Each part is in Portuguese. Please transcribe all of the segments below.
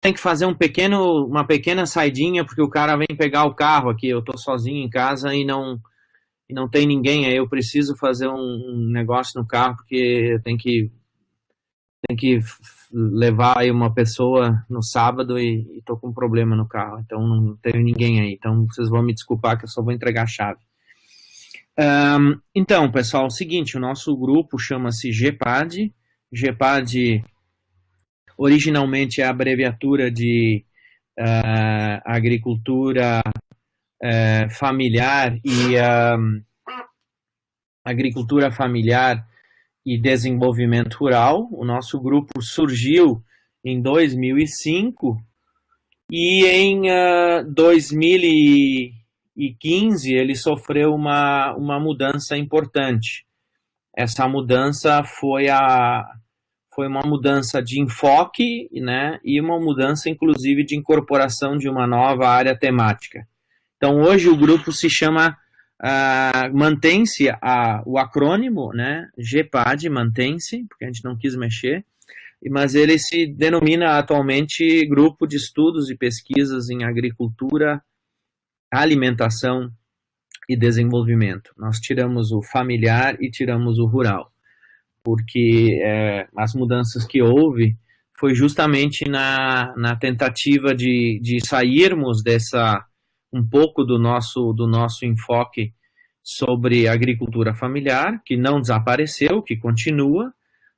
tem que fazer uma pequena saidinha, porque o cara vem pegar o carro aqui, eu tô sozinho em casa e não tem ninguém, aí eu preciso fazer um negócio no carro, porque tem que levar aí uma pessoa no sábado e tô com um problema no carro, então não tem ninguém aí, então vocês vão me desculpar que eu só vou entregar a chave. Então, pessoal, é o seguinte, o nosso grupo chama-se GEPAD. GEPAD originalmente é a abreviatura de agricultura familiar e agricultura familiar e desenvolvimento rural. O nosso grupo surgiu em 2005 e em 2015 ele sofreu uma mudança importante. Essa mudança foi uma mudança de enfoque, né, e uma mudança, inclusive, de incorporação de uma nova área temática. Então, hoje o grupo se chama, mantém-se o acrônimo, né, GEPAD, mantém-se, porque a gente não quis mexer, mas ele se denomina atualmente Grupo de Estudos e Pesquisas em Agricultura, Alimentação e Desenvolvimento. Nós tiramos o familiar e tiramos o rural, porque as mudanças que houve foi justamente na tentativa de sairmos um pouco do nosso enfoque sobre agricultura familiar, que não desapareceu, que continua,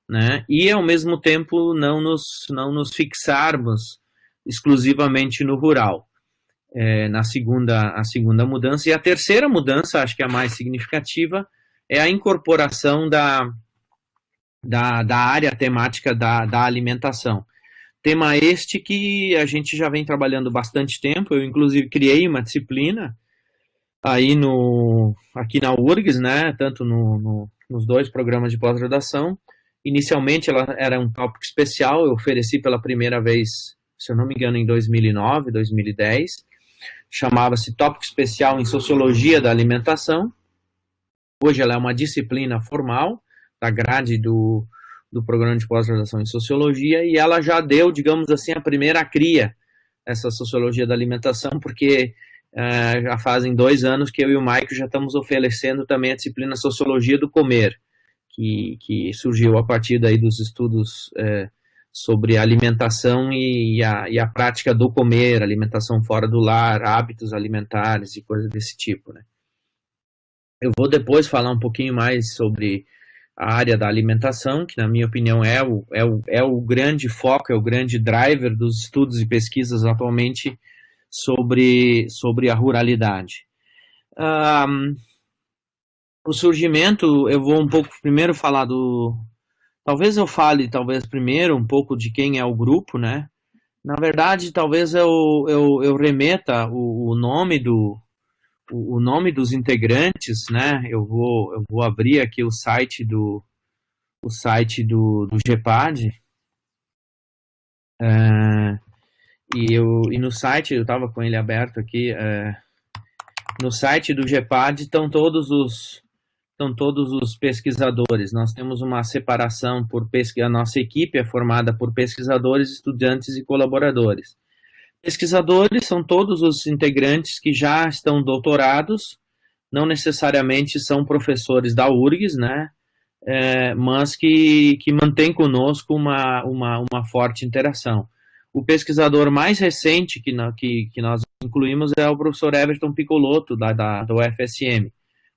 né? E ao mesmo tempo não nos fixarmos exclusivamente no rural. A segunda mudança. E a terceira mudança, acho que é a mais significativa, é a incorporação da área temática da alimentação. Tema este que a gente já vem trabalhando bastante tempo. Eu, inclusive, criei uma disciplina aí aqui na URGS, né, tanto nos dois programas de pós-graduação. Inicialmente ela era um tópico especial, eu ofereci pela primeira vez, se eu não me engano, em 2009, 2010. Chamava-se Tópico Especial em Sociologia da Alimentação. Hoje ela é uma disciplina formal da grade do programa de pós-graduação em Sociologia, e ela já deu, digamos assim, a primeira cria, essa Sociologia da Alimentação, porque já fazem 2 anos que eu e o Mike já estamos oferecendo também a disciplina Sociologia do Comer, que surgiu a partir daí dos estudos sobre alimentação e a prática do comer, alimentação fora do lar, hábitos alimentares e coisas desse tipo, né? Eu vou depois falar um pouquinho mais sobre a área da alimentação, que na minha opinião é o grande foco, é o grande driver dos estudos e pesquisas atualmente sobre a ruralidade. O surgimento, eu vou um pouco primeiro falar talvez eu fale, primeiro um pouco de quem é o grupo, né? Na verdade, talvez eu remeta o nome dos integrantes, né? Eu vou abrir aqui o site do GEPAD. E no site, eu estava com ele aberto aqui, no site do GEPAD estão todos os pesquisadores. Nós temos uma separação por pesquisa. A nossa equipe é formada por pesquisadores, estudantes e colaboradores. Pesquisadores são todos os integrantes que já estão doutorados, não necessariamente são professores da URGS, né? Mas que mantém conosco uma forte interação. O pesquisador mais recente que nós incluímos é o professor Everton Piccolotto, da UFSM.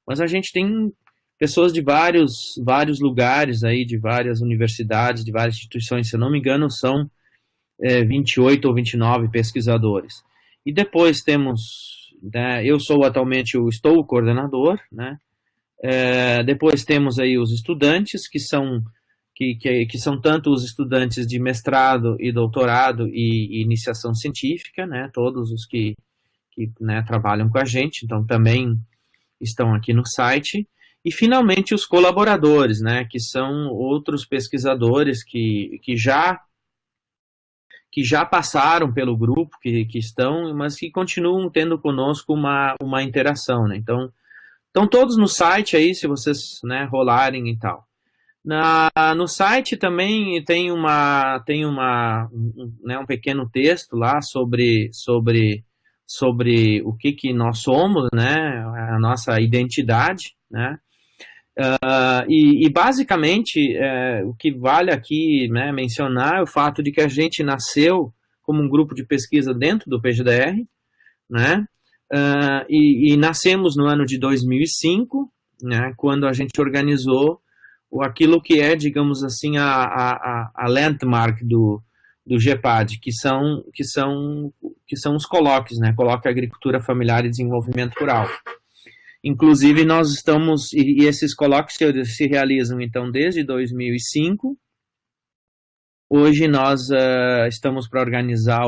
Mas a gente tem pessoas de vários lugares, aí, de várias universidades, de várias instituições, se eu não me engano, são 28 ou 29 pesquisadores. E depois temos, né, eu sou atualmente, estou o coordenador, né? Depois temos aí os estudantes, que são tanto os estudantes de mestrado e doutorado e iniciação científica, né, todos os que né, trabalham com a gente, então também estão aqui no site. E, finalmente, os colaboradores, né, que são outros pesquisadores que já passaram pelo grupo, que estão, mas que continuam tendo conosco uma interação, né? Então, estão todos no site aí, se vocês, né, rolarem e tal. No site também tem um pequeno texto lá sobre o que nós somos, né, a nossa identidade, né, e basicamente o que vale aqui, né, mencionar é o fato de que a gente nasceu como um grupo de pesquisa dentro do PGDR, né, e nascemos no ano de 2005, né, quando a gente organizou aquilo que é, digamos assim, a landmark do GEPAD, que são os colóquios, né? Colóquio Agricultura Familiar e Desenvolvimento Rural. Inclusive, nós estamos, e esses colóquios se realizam, então, desde 2005. Hoje nós estamos para organizar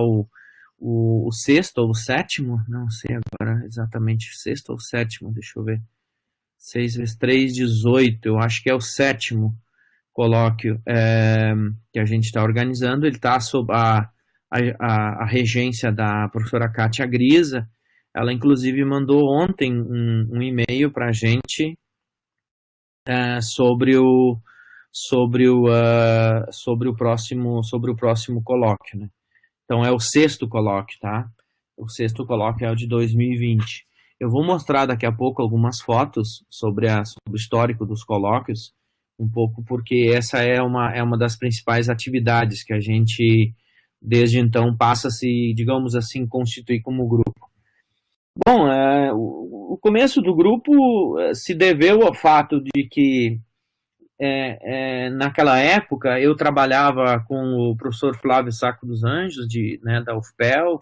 o sexto ou o sétimo, não sei agora exatamente, sexto ou sétimo, deixa eu ver. 6 vezes 3, 18, eu acho que é o sétimo colóquio que a gente está organizando. Ele está sob a regência da professora Kátia Grisa. Ela, inclusive, mandou ontem um e-mail para a gente sobre o próximo colóquio, né? Então, é o sexto colóquio, tá? O sexto colóquio é o de 2020. Eu vou mostrar daqui a pouco algumas fotos sobre o histórico dos colóquios, um pouco porque essa é uma das principais atividades que a gente, desde então, passa a se, digamos assim, constituir como grupo. Bom, o começo do grupo se deveu ao fato de que, naquela época, eu trabalhava com o professor Flávio Sacco dos Anjos, da UFPEL,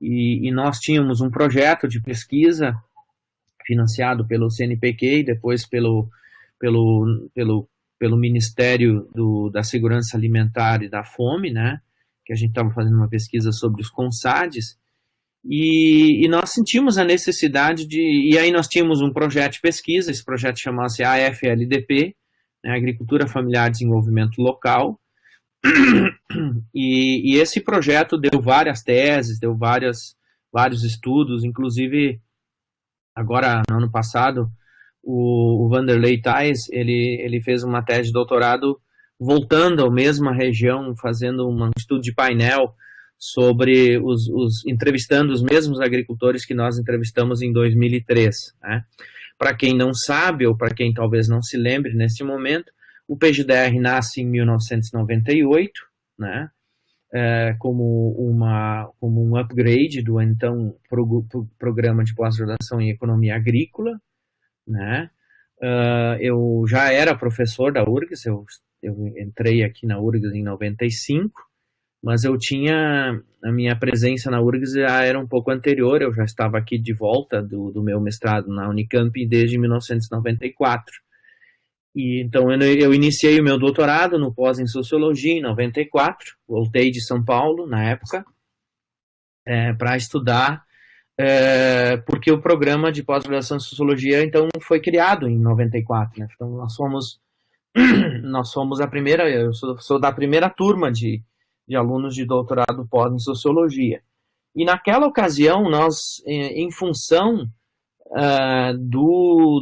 e nós tínhamos um projeto de pesquisa financiado pelo CNPq e depois pelo Ministério da Segurança Alimentar e da Fome, né, que a gente estava fazendo uma pesquisa sobre os CONSADs, e nós sentimos a necessidade e aí nós tínhamos um projeto de pesquisa, esse projeto chamava-se AFLDP, né, Agricultura Familiar e Desenvolvimento Local, e esse projeto deu várias teses, deu vários estudos, inclusive agora no ano passado o Vanderlei Tais, ele fez uma tese de doutorado voltando à mesma região, fazendo um estudo de painel sobre entrevistando os mesmos agricultores que nós entrevistamos em 2003, né? Para quem não sabe, ou para quem talvez não se lembre nesse momento, o PGDR nasce em 1998, né, como um upgrade do então programa de pós-graduação em economia agrícola, né. Eu já era professor da URGS, eu entrei aqui na URGS em 95, mas a minha presença na URGS já era um pouco anterior, eu já estava aqui de volta do meu mestrado na Unicamp desde 1994. E então eu iniciei o meu doutorado no pós em Sociologia em 94, voltei de São Paulo na época, para estudar, porque o programa de pós-graduação em Sociologia então foi criado em 94, né? Então nós somos a primeira, eu sou da primeira turma de alunos de doutorado pós em Sociologia. E naquela ocasião nós, em função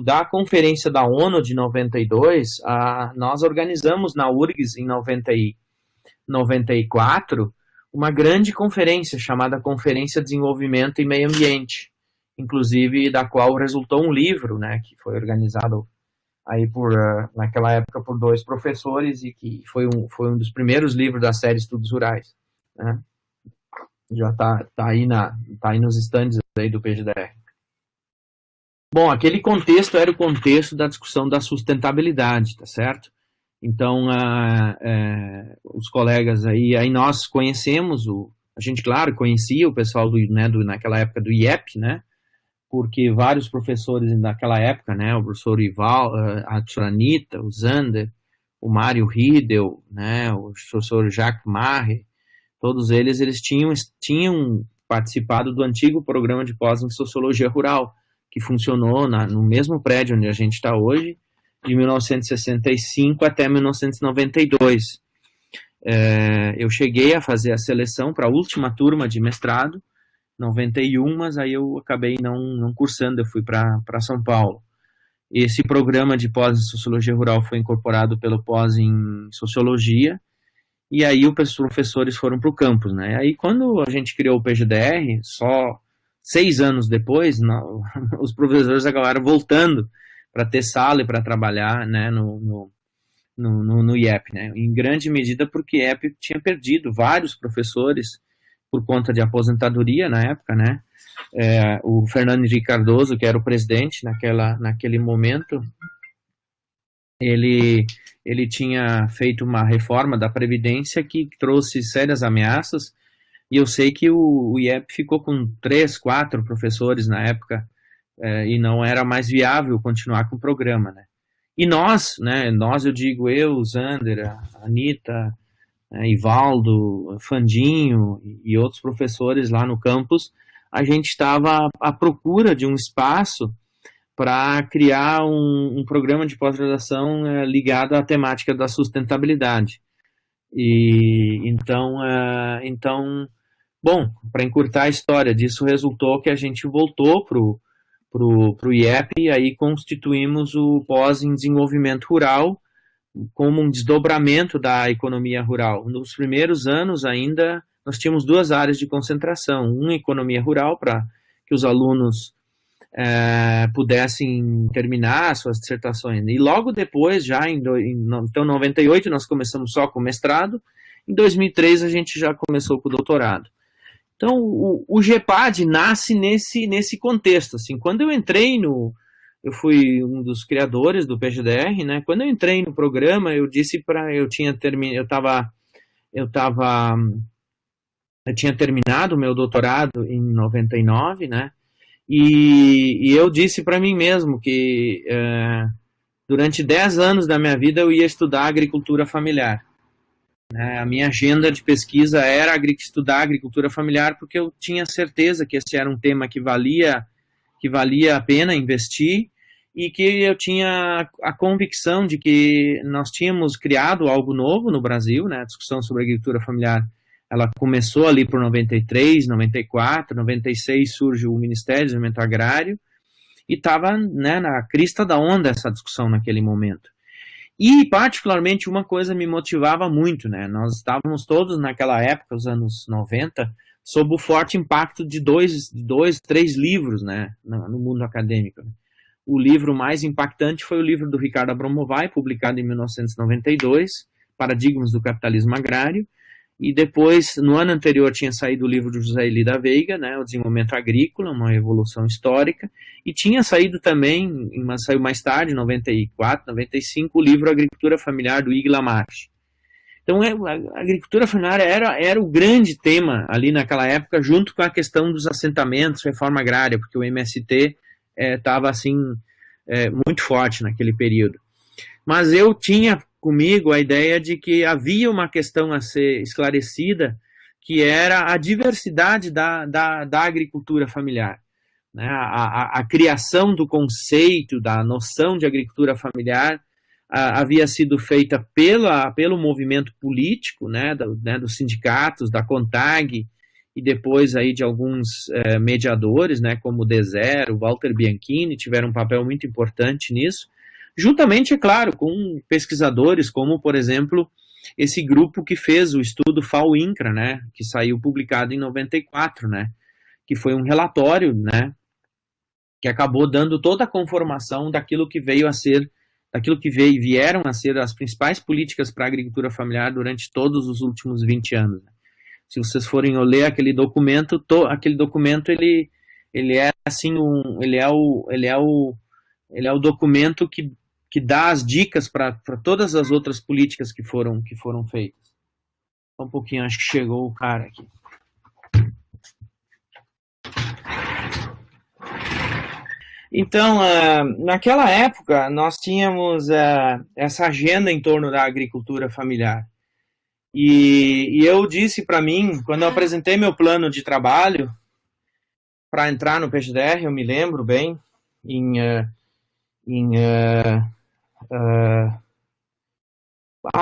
da Conferência da ONU de 92, nós organizamos na URGS em 94 uma grande conferência chamada Conferência de Desenvolvimento e Meio Ambiente, inclusive da qual resultou um livro, né, que foi organizado aí naquela época por 2 professores e que foi um dos primeiros livros da série Estudos Rurais, né? Já tá aí nos estandes aí do PGDR. Bom, aquele contexto era o contexto da discussão da sustentabilidade, tá certo? Então, os colegas aí nós conhecemos, a gente, claro, conhecia o pessoal naquela época do IEP, né? Porque vários professores naquela época, né? O professor Ival, a professora Anitta, o Zander, o Mário Riedel, né? O professor Jacques Marre, todos eles tinham participado do antigo programa de pós em Sociologia Rural, que funcionou no mesmo prédio onde a gente está hoje, de 1965 até 1992. Eu cheguei a fazer a seleção para a última turma de mestrado, 91, mas aí eu acabei não cursando, eu fui para São Paulo. esse programa de pós em Sociologia Rural foi incorporado pelo pós em Sociologia, e aí os professores foram para o campus, né? Aí quando a gente criou o PGDR, só 6 anos depois, os professores acabaram voltando para ter sala e para trabalhar, né, no IEP, né? Em grande medida porque o IEP tinha perdido vários professores por conta de aposentadoria na época, né? O Fernando Henrique Cardoso, que era o presidente naquele momento, ele tinha feito uma reforma da Previdência que trouxe sérias ameaças, e eu sei que o IEP ficou com 3, 4 professores na época, e não era mais viável continuar com o programa, né? E nós, né, eu digo eu, Zander, a Anitta, Ivaldo, Fandinho e outros professores lá no campus, a gente estava à procura de um espaço para criar um programa de pós-graduação ligado à temática da sustentabilidade. E então, bom, para encurtar a história disso, resultou que a gente voltou pro IEP e aí constituímos o pós em desenvolvimento rural como um desdobramento da economia rural. Nos primeiros anos ainda nós tínhamos 2 áreas de concentração, uma economia rural para que os alunos pudessem terminar suas dissertações. E logo depois, já então, em 98, nós começamos só com o mestrado, em 2003 a gente já começou com o doutorado. Então, o GEPAD nasce nesse contexto. Assim, quando eu entrei eu fui um dos criadores do PGDR, né? Quando eu entrei no programa, eu disse eu tinha terminado o meu doutorado em 99, né? E eu disse para mim mesmo que durante 10 anos da minha vida eu ia estudar agricultura familiar. A minha agenda de pesquisa era estudar agricultura familiar, porque eu tinha certeza que esse era um tema que valia a pena investir, e que eu tinha a convicção de que nós tínhamos criado algo novo no Brasil, né? A discussão sobre agricultura familiar, ela começou ali por 93, 94, 96 surge o Ministério do Desenvolvimento Agrário, e estava, né, na crista da onda essa discussão naquele momento. E, particularmente, uma coisa me motivava muito, né? Nós estávamos todos, naquela época, os anos 90, sob o forte impacto de dois, 3 livros, né, no mundo acadêmico. O livro mais impactante foi o livro do Ricardo Abramovay, publicado em 1992, Paradigmas do Capitalismo Agrário, e depois, no ano anterior, tinha saído o livro do José Eli da Veiga, né, O Desenvolvimento Agrícola, uma evolução histórica, e tinha saído também, saiu mais tarde, em 94, 95, o livro Agricultura Familiar, do Ig Lamarche. Então, a agricultura familiar era o grande tema ali naquela época, junto com a questão dos assentamentos, reforma agrária, porque o MST estava assim, muito forte naquele período. Mas eu tinha comigo a ideia de que havia uma questão a ser esclarecida, que era a diversidade da agricultura familiar. Né? A criação do conceito, da noção de agricultura familiar, havia sido feita pelo movimento político, né, dos sindicatos, da CONTAG, e depois aí de alguns mediadores, né, como o Deser, o Walter Bianchini, tiveram um papel muito importante nisso, juntamente, é claro, com pesquisadores como, por exemplo, esse grupo que fez o estudo FAO-INCRA, né, que saiu publicado em 94, né, que foi um relatório, né, que acabou dando toda a conformação daquilo que vieram a ser as principais políticas para a agricultura familiar durante todos os últimos 20 anos. Se vocês forem ler aquele documento, ele é assim ele é o documento que dá as dicas para todas as outras políticas que foram feitas. Só um pouquinho, acho que chegou o cara aqui. Então, naquela época, nós tínhamos essa agenda em torno da agricultura familiar. E eu disse para mim, quando eu apresentei meu plano de trabalho para entrar no PGDR, eu me lembro bem,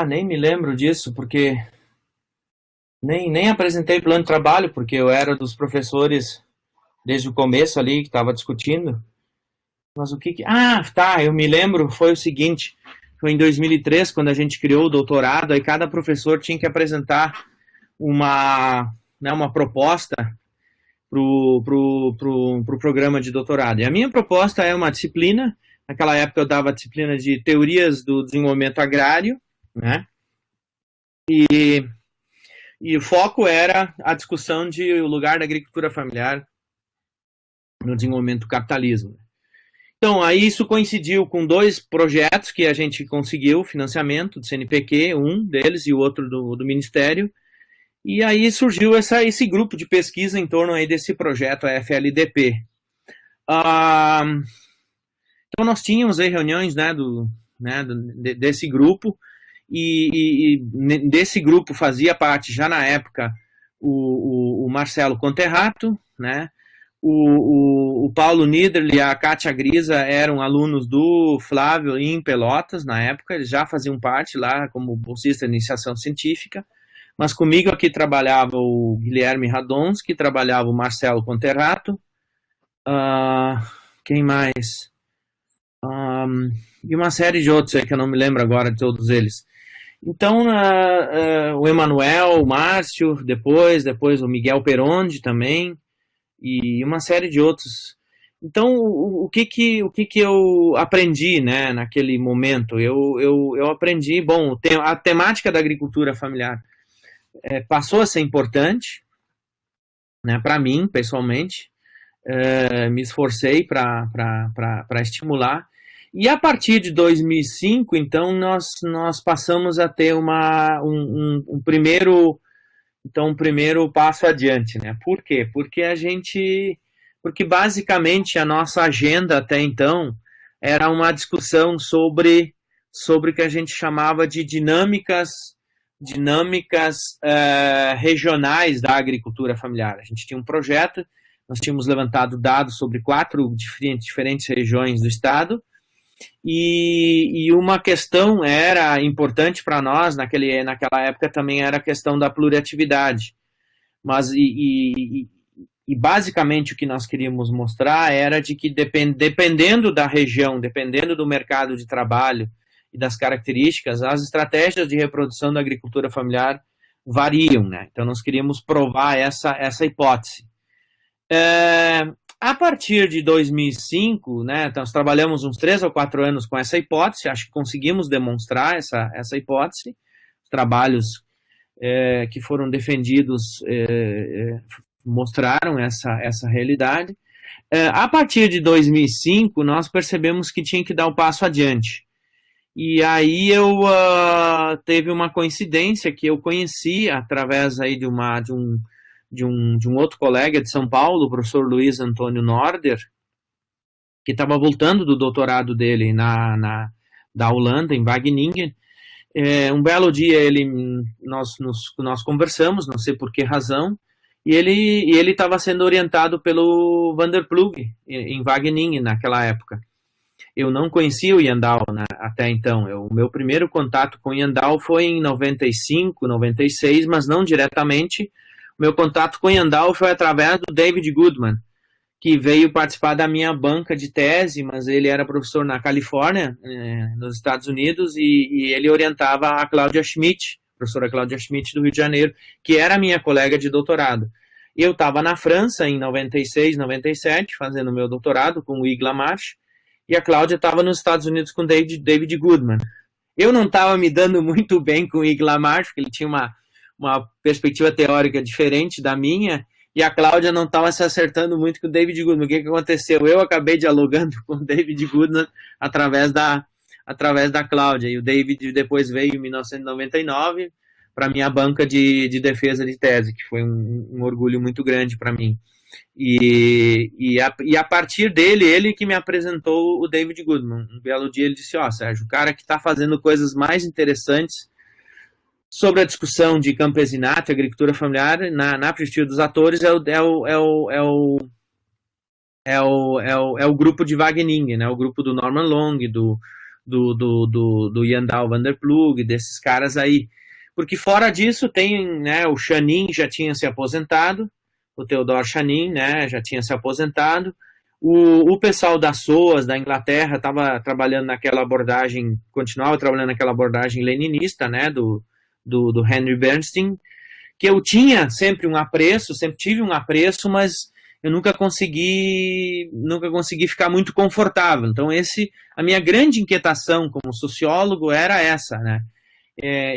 nem me lembro disso, porque nem apresentei plano de trabalho, porque eu era dos professores desde o começo ali, que estava discutindo. Mas o que que... Ah, tá, eu me lembro, foi o seguinte, foi em 2003, quando a gente criou o doutorado, aí cada professor tinha que apresentar uma proposta pro programa de doutorado. E a minha proposta é uma disciplina, naquela época eu dava a disciplina de teorias do desenvolvimento agrário, né? E o foco era a discussão de o lugar da agricultura familiar no desenvolvimento do capitalismo. Então, aí isso coincidiu com dois projetos que a gente conseguiu financiamento do CNPq, um deles e o outro do Ministério, e aí surgiu esse grupo de pesquisa em torno aí desse projeto, a FLDP. Então, nós tínhamos aí reuniões desse grupo, e desse grupo fazia parte, já na época, o Marcelo Conterrato, né? O Paulo Niederle e a Kátia Grisa eram alunos do Flávio em Pelotas, na época, eles já faziam parte lá como bolsista de iniciação científica, mas comigo aqui trabalhava o Guilherme Radonski, trabalhava o Marcelo Conterrato, quem mais? E uma série de outros aí que eu não me lembro agora de todos eles. Então, o Emanuel, o Márcio, depois o Miguel Perondi também, e uma série de outros. Então, o que eu aprendi, né, naquele momento? Eu aprendi, bom, a temática da agricultura familiar passou a ser importante, né, para mim, pessoalmente, me esforcei para estimular. E a partir de 2005, então, nós passamos a ter um primeiro passo adiante, né? Por quê? Porque basicamente a nossa agenda até então era uma discussão sobre o que a gente chamava de dinâmicas regionais da agricultura familiar. A gente tinha um projeto, nós tínhamos levantado dados sobre 4 diferentes regiões do estado, e uma questão era importante para nós naquela época também era a questão da pluriatividade. Mas basicamente o que nós queríamos mostrar era de que dependendo da região, dependendo do mercado de trabalho e das características, as estratégias de reprodução da agricultura familiar variam, né? Então nós queríamos provar essa hipótese. A partir de 2005, né, nós trabalhamos uns 3 ou 4 anos com essa hipótese, acho que conseguimos demonstrar essa hipótese, os trabalhos que foram defendidos mostraram essa realidade. A partir de 2005, nós percebemos que tinha que dar um passo adiante. E aí teve uma coincidência que eu conheci através aí de um outro colega de São Paulo, o professor Luiz Antônio Norder, que estava voltando do doutorado dele da Holanda, em Wageningen. Um belo dia nós conversamos, não sei por que razão, e ele estava sendo orientado pelo Van der Ploeg, em Wageningen, naquela época. Eu não conhecia o Yandal até então. O meu primeiro contato com o Yandal foi em 95, 96, mas não diretamente. O meu contato com o Yandal foi através do David Goodman, que veio participar da minha banca de tese, mas ele era professor na Califórnia, nos Estados Unidos, e ele orientava a Cláudia Schmidt, professora Cláudia Schmidt do Rio de Janeiro, que era minha colega de doutorado. Eu estava na França em 96, 97, fazendo meu doutorado com o Hugues Lamarche, e a Cláudia estava nos Estados Unidos com David Goodman. Eu não estava me dando muito bem com o Hugues Lamarche, porque ele tinha uma perspectiva teórica diferente da minha, e a Cláudia não estava se acertando muito com o David Goodman. O que aconteceu? Eu acabei dialogando com o David Goodman através da Cláudia, e o David depois veio em 1999 para a minha banca de defesa de tese, que foi um orgulho muito grande para mim. E a partir dele, ele que me apresentou o David Goodman. Um belo dia ele disse, Sérgio, o cara que está fazendo coisas mais interessantes sobre a discussão de campesinato e agricultura familiar na Prestígio dos Atores é o grupo de Wageningen, né? O grupo do Norman Long, do Yandal Van der Ploeg, desses caras aí. Porque fora disso tem, né, o Chanin já tinha se aposentado, o Theodor Chanin, né, já tinha se aposentado, O pessoal das SOAS da Inglaterra estava trabalhando naquela abordagem, continuava trabalhando naquela abordagem leninista, né, do Henry Bernstein, que eu tinha sempre um apreço, sempre tive um apreço, mas eu nunca consegui ficar muito confortável. Então a minha grande inquietação como sociólogo era essa, né?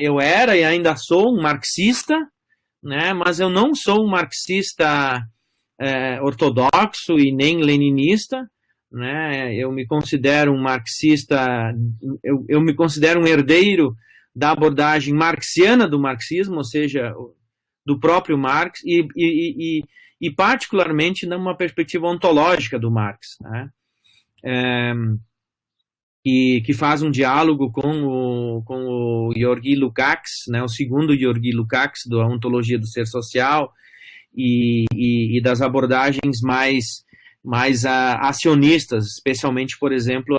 Eu era e ainda sou um marxista, né? Mas eu não sou um marxista ortodoxo e nem leninista, né? Eu me considero um marxista, eu me considero um herdeiro da abordagem marxiana do marxismo, ou seja, do próprio Marx e particularmente numa perspectiva ontológica do Marx, né? Que faz um diálogo com o Georgi Lukács, né? O segundo Georgi Lukács da ontologia do ser social e das abordagens mais acionistas, especialmente, por exemplo,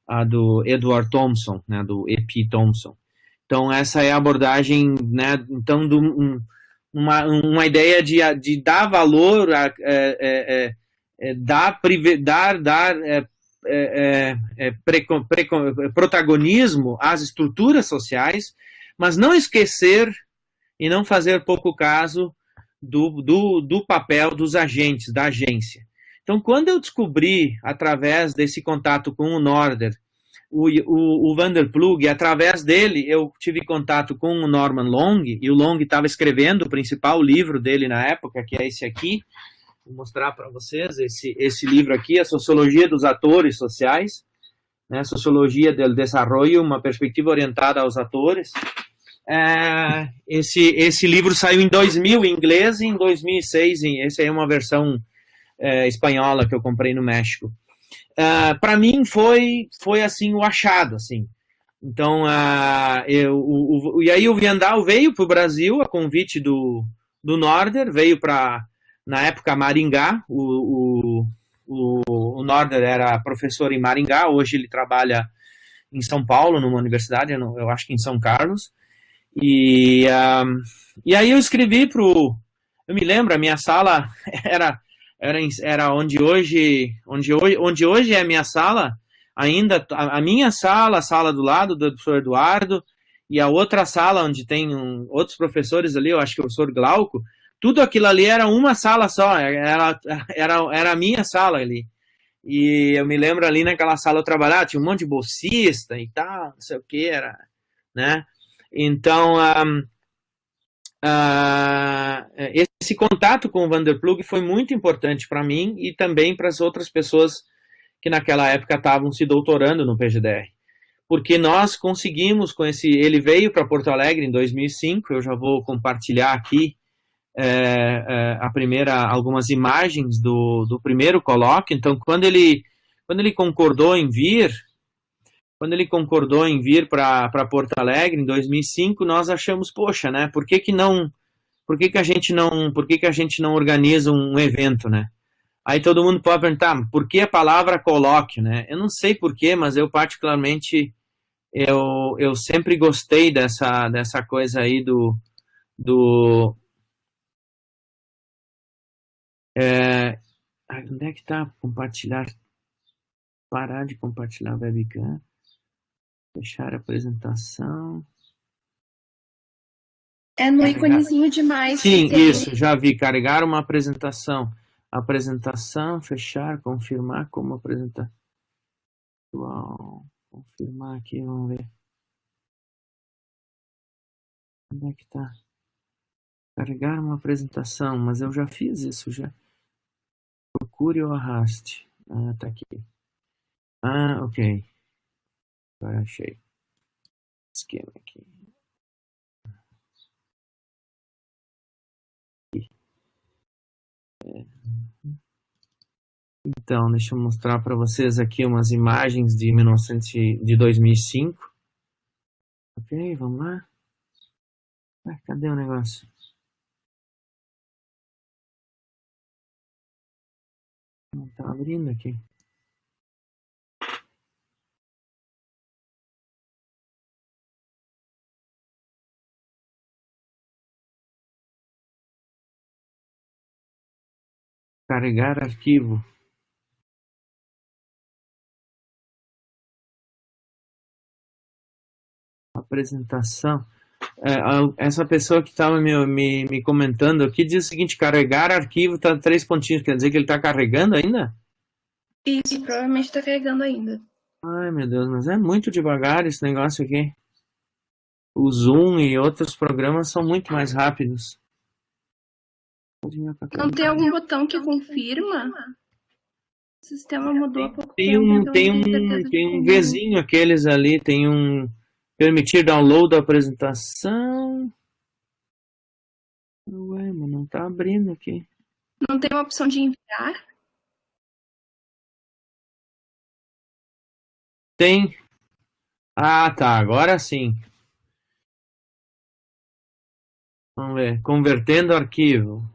a do Edward Thompson, né? Do E.P. Thompson. Então, essa é a abordagem, né? Então, uma ideia de dar valor, dar protagonismo às estruturas sociais, mas não esquecer e não fazer pouco caso do papel dos agentes, da agência. Então, quando eu descobri, através desse contato com o Norder, o Van der Ploeg, e através dele eu tive contato com o Norman Long, e o Long estava escrevendo o principal livro dele na época, que é esse aqui. Vou mostrar para vocês esse livro aqui, A Sociologia dos Atores Sociais, né? Sociologia del Desarrollo, uma perspectiva orientada aos atores. Esse livro saiu em 2000 em inglês e em 2006, essa é uma versão espanhola que eu comprei no México. Para mim foi assim o achado, assim. Então, e aí o Viandal veio para o Brasil a convite do Norder, veio para, na época, Maringá. O Norder era professor em Maringá, hoje ele trabalha em São Paulo, numa universidade, eu acho que em São Carlos. E aí eu escrevi eu me lembro, a minha sala era onde hoje é a minha sala, ainda a minha sala, a sala do lado do professor Eduardo, e a outra sala onde tem outros professores ali, eu acho que o professor Glauco, tudo aquilo ali era uma sala só, era a minha sala ali. E eu me lembro ali naquela sala eu trabalhava, tinha um monte de bolsista e tal, não sei o que, né? Então, esse contato com o Van der Ploeg foi muito importante para mim e também para as outras pessoas que naquela época estavam se doutorando no PGDR. Porque nós conseguimos com ele veio para Porto Alegre em 2005, eu já vou compartilhar aqui algumas imagens do primeiro colóquio. Então, quando ele concordou em vir, para Porto Alegre em 2005, nós achamos, poxa, né? Por que a gente não organiza um evento, né? Aí todo mundo pode perguntar, por que a palavra colóquio, né? Eu não sei por quê, mas eu particularmente eu sempre gostei dessa coisa aí onde é que tá compartilhar? Parar de compartilhar a webcam. Fechar a apresentação. É no íconezinho de mais. Sim, isso, já vi. Carregar uma apresentação. Apresentação, fechar, confirmar como apresentar. Uau, confirmar aqui, vamos ver. Onde é que tá? Carregar uma apresentação, mas eu já fiz isso, já. Procure ou arraste. Tá aqui. Ok. Agora achei. Esquema aqui. Então, deixa eu mostrar para vocês aqui umas imagens de 2005. Ok, vamos lá. Cadê o negócio? Não tá abrindo aqui. Carregar arquivo. Apresentação. Essa pessoa que estava me comentando aqui diz o seguinte: carregar arquivo tá 3 pontinhos. Quer dizer que ele está carregando ainda? Isso, provavelmente está carregando ainda. Ai, meu Deus, mas é muito devagar esse negócio aqui. O Zoom e outros programas são muito mais rápidos. Não tem algum botão que confirma? O sistema mudou há pouco Tem tempo, um, então tem não tenho um, certeza tem um de Vzinho, aqueles ali, tem um permitir download da apresentação. Ué, mas não tá abrindo aqui. Não tem uma opção de enviar? Tem. Ah, tá, agora sim. Vamos ver. Convertendo arquivo.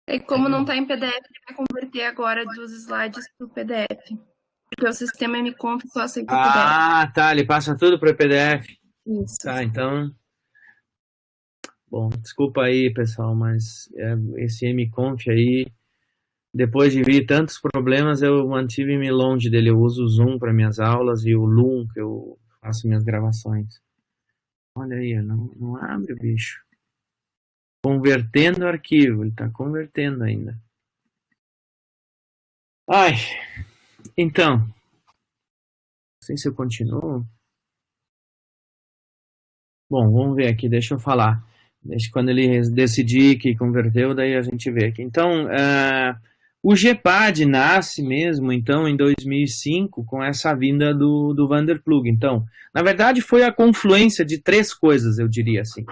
E como não está em PDF, ele vai converter agora dos slides para o PDF. Porque o sistema MConf só aceita PDF. Ah, tá, ele passa tudo para PDF. Isso. Tá, então. Bom, desculpa aí, pessoal, mas esse MConf aí, depois de vir tantos problemas, eu mantive-me longe dele. Eu uso o Zoom para minhas aulas e o Loom, que eu faço minhas gravações. Olha aí, não abre, bicho. Convertendo arquivo, ele está convertendo ainda. Ai, então, não sei se eu continuo. Bom, vamos ver aqui, deixa eu falar. Quando ele decidir que converteu, daí a gente vê aqui. Então, o GEPAD nasce mesmo, então, em 2005, com essa vinda do Vanderplug. Então, na verdade, foi a confluência de 3 coisas, eu diria assim.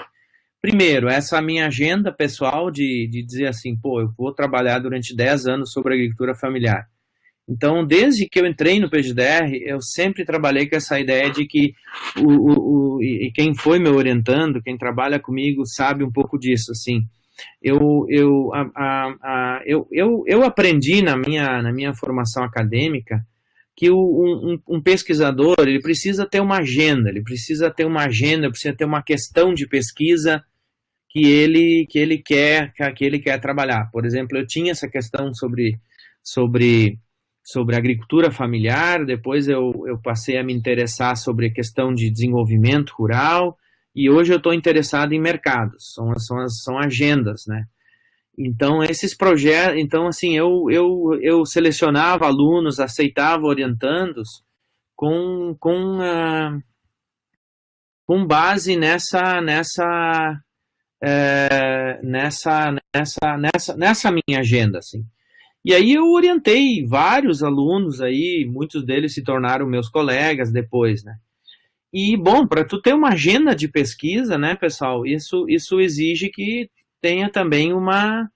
Primeiro, essa minha agenda pessoal de dizer assim, pô, eu vou trabalhar durante 10 anos sobre agricultura familiar. Então, desde que eu entrei no PGDR, eu sempre trabalhei com essa ideia de que e quem foi me orientando, quem trabalha comigo, sabe um pouco disso, assim. Eu aprendi na minha formação acadêmica que um pesquisador, ele precisa ter uma agenda, precisa ter uma questão de pesquisa que ele quer trabalhar. Por exemplo, eu tinha essa questão sobre agricultura familiar, depois eu passei a me interessar sobre a questão de desenvolvimento rural, e hoje eu estou interessado em mercados, são agendas, né? Então, esses projetos, então, assim, eu selecionava alunos, aceitava orientandos com base nessa minha agenda, assim. E aí eu orientei vários alunos aí, muitos deles se tornaram meus colegas depois, né? E, bom, para tu ter uma agenda de pesquisa, né, pessoal, isso exige que tenha também uma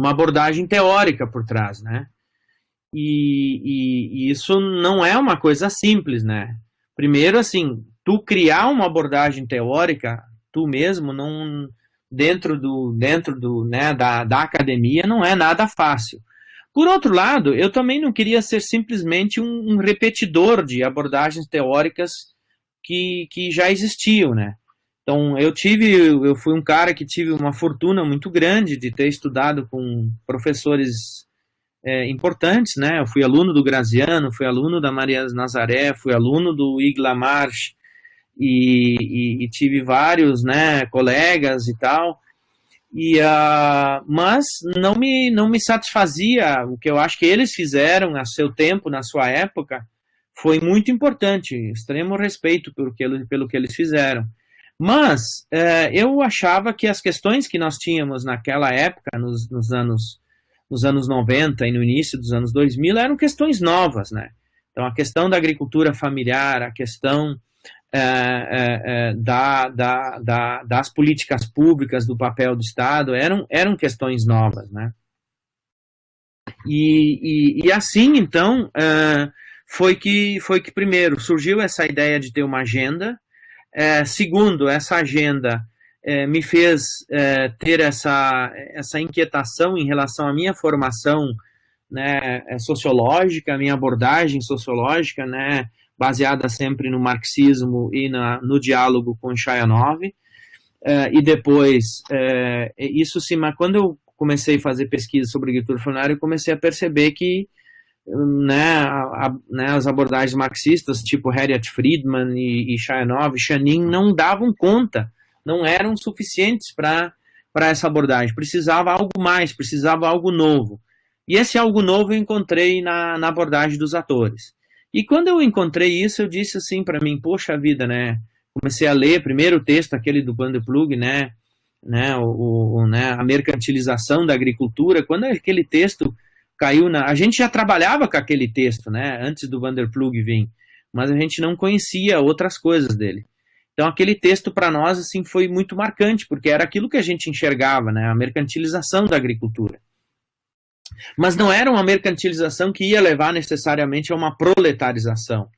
abordagem teórica por trás, né? E isso não é uma coisa simples, né? Primeiro, assim, tu criar uma abordagem teórica, tu mesmo, não dentro né, da academia, não é nada fácil. Por outro lado, eu também não queria ser simplesmente um repetidor de abordagens teóricas que já existiam, né? Então, eu fui um cara que tive uma fortuna muito grande de ter estudado com professores importantes, né? Eu fui aluno do Graziano, fui aluno da Maria Nazaré, fui aluno do Igla March e tive vários, né, colegas e tal. Mas não me satisfazia. O que eu acho que eles fizeram a seu tempo, na sua época, foi muito importante. Extremo respeito pelo que eles fizeram. Mas eu achava que as questões que nós tínhamos naquela época, nos anos 90 e no início dos anos 2000, eram questões novas, né? Então, a questão da agricultura familiar, a questão das políticas públicas, do papel do Estado, eram questões novas, né? E assim, então, foi que primeiro surgiu essa ideia de ter uma agenda. Segundo, essa agenda me fez ter essa inquietação em relação à minha formação, né, sociológica, a minha abordagem sociológica, né, baseada sempre no marxismo e no diálogo com Shayanov. e depois, quando eu comecei a fazer pesquisa sobre agricultura familiar, eu comecei a perceber que, né, as abordagens marxistas, tipo Harriet Friedman e Chayanov, Chanin, não davam conta, não eram suficientes para essa abordagem. Precisava algo mais, precisava algo novo. E esse algo novo eu encontrei na abordagem dos atores. E quando eu encontrei isso, eu disse assim para mim, poxa vida, né? Comecei a ler primeiro o texto, aquele do Van der Ploeg, né, a mercantilização da agricultura. Quando aquele texto caiu a gente já trabalhava com aquele texto, né, antes do Van der Ploeg vir, mas a gente não conhecia outras coisas dele. Então aquele texto para nós assim foi muito marcante, porque era aquilo que a gente enxergava, né, a mercantilização da agricultura. Mas não era uma mercantilização que ia levar necessariamente a uma proletarização.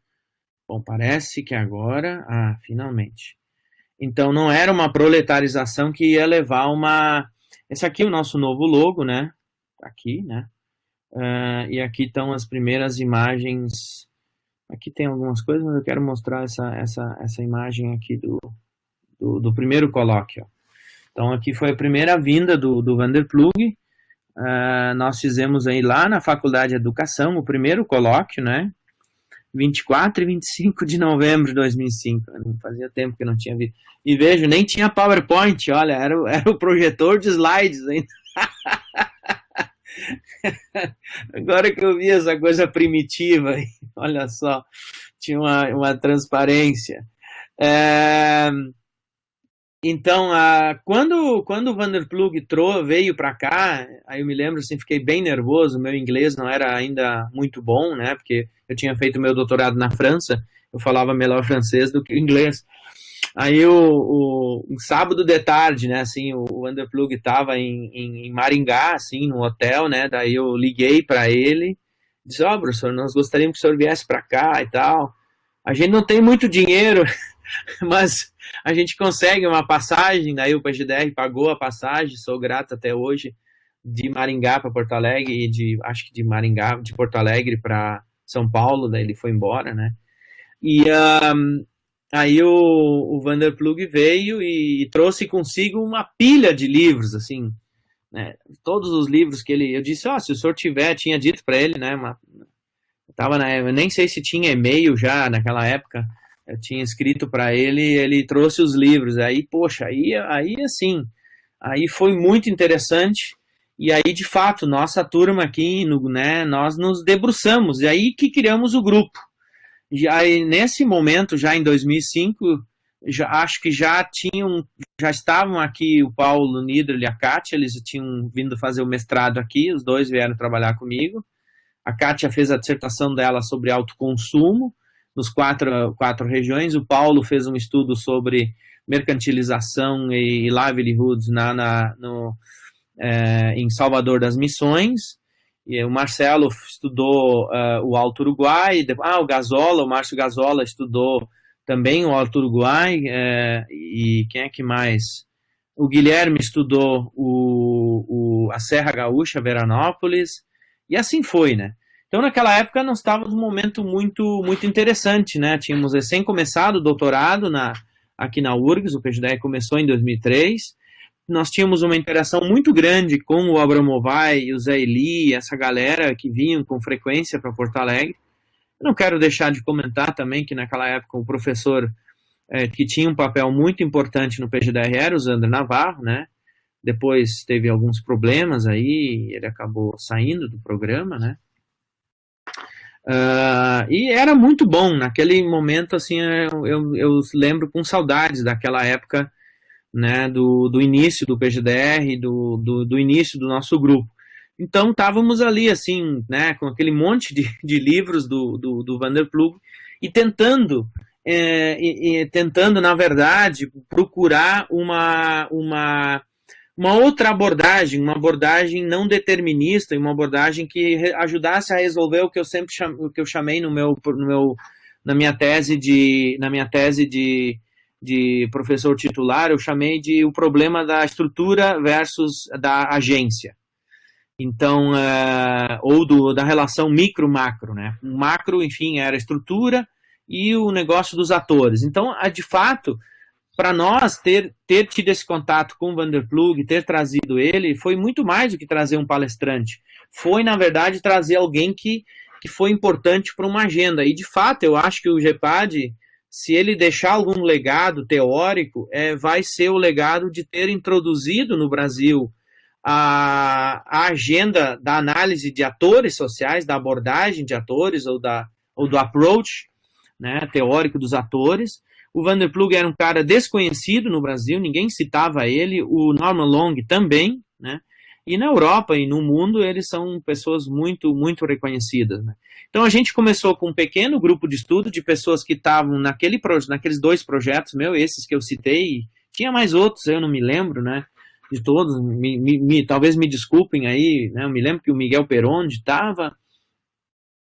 Bom, parece que agora... finalmente. Então, não era uma proletarização que ia levar uma... Esse aqui é o nosso novo logo, né? Aqui, né? E aqui estão as primeiras imagens. Aqui tem algumas coisas, mas eu quero mostrar essa imagem aqui do primeiro colóquio. Então, aqui foi a primeira vinda do Van der Ploeg. Nós fizemos aí lá na Faculdade de Educação o primeiro colóquio, né? 24 e 25 de novembro de 2005. Não fazia tempo que eu não tinha visto. E vejo, nem tinha PowerPoint, olha, era o projetor de slides ainda. Agora que eu vi essa coisa primitiva, olha só, tinha uma transparência. Então, quando o Van der Ploeg veio para cá, aí eu me lembro, assim, fiquei bem nervoso, meu inglês não era ainda muito bom, né, porque eu tinha feito meu doutorado na França, eu falava melhor francês do que inglês. Aí, um sábado de tarde, né, assim, o Van der Ploeg estava em Maringá, assim, no hotel, né, daí eu liguei para ele, disse, professor, nós gostaríamos que o senhor viesse para cá e tal. A gente não tem muito dinheiro, mas a gente consegue uma passagem, daí o PGDR pagou a passagem, sou grato até hoje, de Maringá para Porto Alegre, e acho que de Porto Alegre para São Paulo, daí ele foi embora, né? E aí o Van der Ploeg veio e trouxe consigo uma pilha de livros, assim, né? Todos os livros que eu disse, se o senhor tinha dito para ele, né? Eu nem sei se tinha e-mail já naquela época, eu tinha escrito para ele trouxe os livros, aí, poxa, aí assim, aí foi muito interessante, e aí, de fato, nossa turma aqui, né, nós nos debruçamos, e aí que criamos o grupo. Aí, nesse momento, já em 2005, acho que já estavam aqui o Paulo Nidro e a Kátia, eles tinham vindo fazer o mestrado aqui, os dois vieram trabalhar comigo. A Kátia fez a dissertação dela sobre autoconsumo, nos quatro regiões. O Paulo fez um estudo sobre mercantilização e livelihoods em Salvador das Missões. E o Marcelo estudou o Alto Uruguai. O Márcio Gazola estudou também o Alto Uruguai. E quem é que mais? O Guilherme estudou a Serra Gaúcha, Veranópolis. E assim foi, né? Então, naquela época, nós estávamos num momento muito, muito interessante, né? Tínhamos recém começado o doutorado aqui na URGS, o PGDR começou em 2003. Nós tínhamos uma interação muito grande com o Abramovay e o Zé Eli, essa galera que vinham com frequência para Porto Alegre. Eu não quero deixar de comentar também que naquela época o professor que tinha um papel muito importante no PGDR era o Zander Navarro, né? Depois teve alguns problemas aí, ele acabou saindo do programa, né? E era muito bom naquele momento, assim, eu lembro com saudades daquela época, né, do início do PGDR, do início do nosso grupo. Então estávamos ali, assim, né, com aquele monte de livros do Van der Ploeg e tentando, na verdade, procurar uma outra abordagem, uma abordagem não determinista, uma abordagem que ajudasse a resolver o que eu sempre chamei na minha tese de professor titular, eu chamei de o problema da estrutura versus da agência. Então, ou da relação micro-macro, né? O macro, enfim, era a estrutura e o negócio dos atores. Então, de fato, para nós, ter tido esse contato com o Vanderplug, ter trazido ele, foi muito mais do que trazer um palestrante. Foi, na verdade, trazer alguém que foi importante para uma agenda. E, de fato, eu acho que o GEPAD, se ele deixar algum legado teórico, vai ser o legado de ter introduzido no Brasil a agenda da análise de atores sociais, da abordagem de atores ou do approach, né, teórico dos atores. O Vanderplug era um cara desconhecido no Brasil, ninguém citava ele, o Norman Long também, né? E na Europa e no mundo eles são pessoas muito, muito reconhecidas, né? Então a gente começou com um pequeno grupo de estudo de pessoas que estavam naqueles 2 projetos, esses que eu citei, tinha mais outros, eu não me lembro, né? De todos, talvez me desculpem aí, né? Eu me lembro que o Miguel Perondi estava,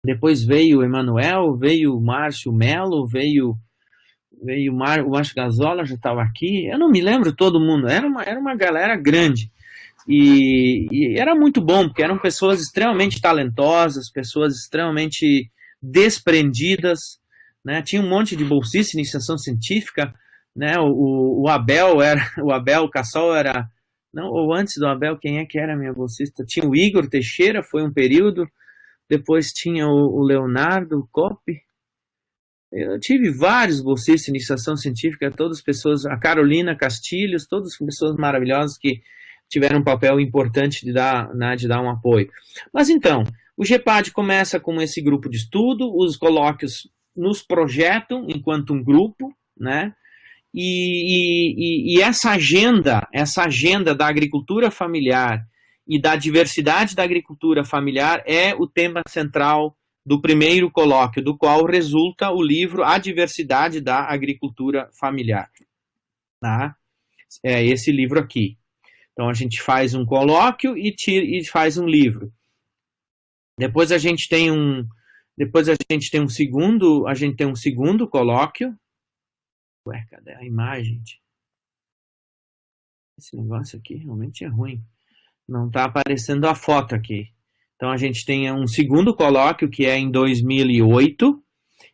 depois veio o Emanuel, veio o Márcio Melo, veio o Márcio Gazola, já estava aqui, eu não me lembro todo mundo, era uma galera grande, e era muito bom, porque eram pessoas extremamente talentosas, pessoas extremamente desprendidas, né? Tinha um monte de bolsista em iniciação científica, né? O Abel Cassol era, não, ou antes do Abel, quem é que era minha bolsista? Tinha o Igor Teixeira, foi um período, depois tinha o Leonardo Coppi. Eu tive vários bolsistas de iniciação científica, todas pessoas, a Carolina Castilhos, todas pessoas maravilhosas que tiveram um papel importante de dar um apoio. Mas então, o GEPAD começa com esse grupo de estudo, os colóquios nos projetam enquanto um grupo, né? E essa agenda da agricultura familiar e da diversidade da agricultura familiar é o tema central do primeiro colóquio, do qual resulta o livro A Diversidade da Agricultura Familiar. Tá? É esse livro aqui. Então a gente faz um colóquio e faz um livro. Depois a gente tem um segundo colóquio. Ué, cadê a imagem? Esse negócio aqui realmente é ruim. Não está aparecendo a foto aqui. Então a gente tem um segundo colóquio que é em 2008.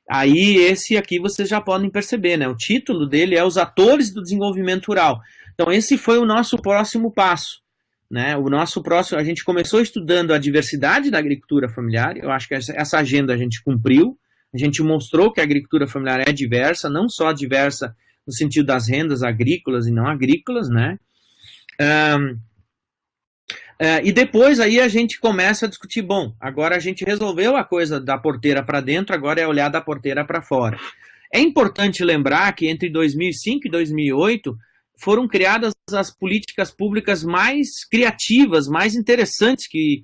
Aí esse aqui vocês já podem perceber, né? O título dele é Os Atores do Desenvolvimento Rural. Então esse foi o nosso próximo passo, né? A gente começou estudando a diversidade da agricultura familiar. Eu acho que essa agenda a gente cumpriu. A gente mostrou que a agricultura familiar é diversa, não só diversa no sentido das rendas agrícolas e não agrícolas, né? E depois aí a gente começa a discutir, bom, agora a gente resolveu a coisa da porteira para dentro, agora é olhar da porteira para fora. É importante lembrar que entre 2005 e 2008 foram criadas as políticas públicas mais criativas, mais interessantes que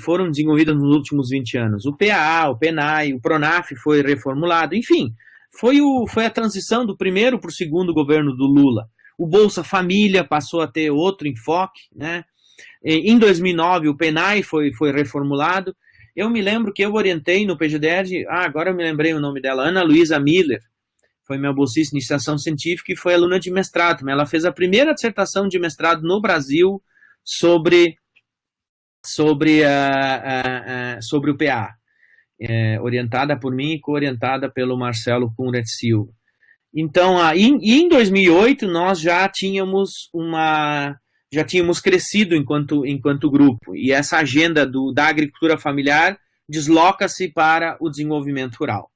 foram desenvolvidas nos últimos 20 anos. O PAA, o PENAI, o PRONAF foi reformulado, enfim, foi a transição do primeiro para o segundo governo do Lula. O Bolsa Família passou a ter outro enfoque, né? Em 2009 o PENAI foi reformulado. Eu me lembro que eu orientei no PGDR, agora eu me lembrei o nome dela, Ana Luísa Miller, foi minha bolsista em iniciação científica e foi aluna de mestrado. Ela fez a primeira dissertação de mestrado no Brasil sobre o PA, orientada por mim e co-orientada pelo Marcelo Cunha Silva. Então, em 2008 nós já tínhamos crescido enquanto grupo, e essa agenda da agricultura familiar desloca-se para o desenvolvimento rural.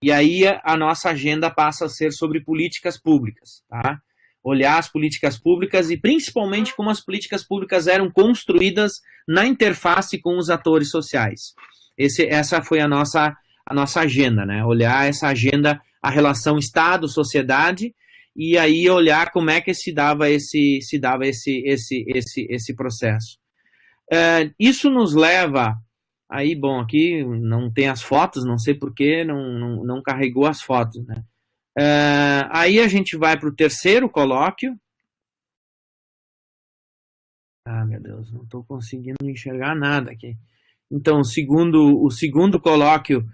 E aí a nossa agenda passa a ser sobre políticas públicas, tá? Olhar as políticas públicas e principalmente como as políticas públicas eram construídas na interface com os atores sociais. Essa foi a nossa agenda, né? Olhar essa agenda, a relação Estado-sociedade, e aí olhar como é que se dava esse processo. Isso nos leva, aí, bom, aqui não tem as fotos, não sei por que não carregou as fotos, né? Aí a gente vai para o terceiro colóquio. Meu Deus, não estou conseguindo enxergar nada aqui. Então, o segundo colóquio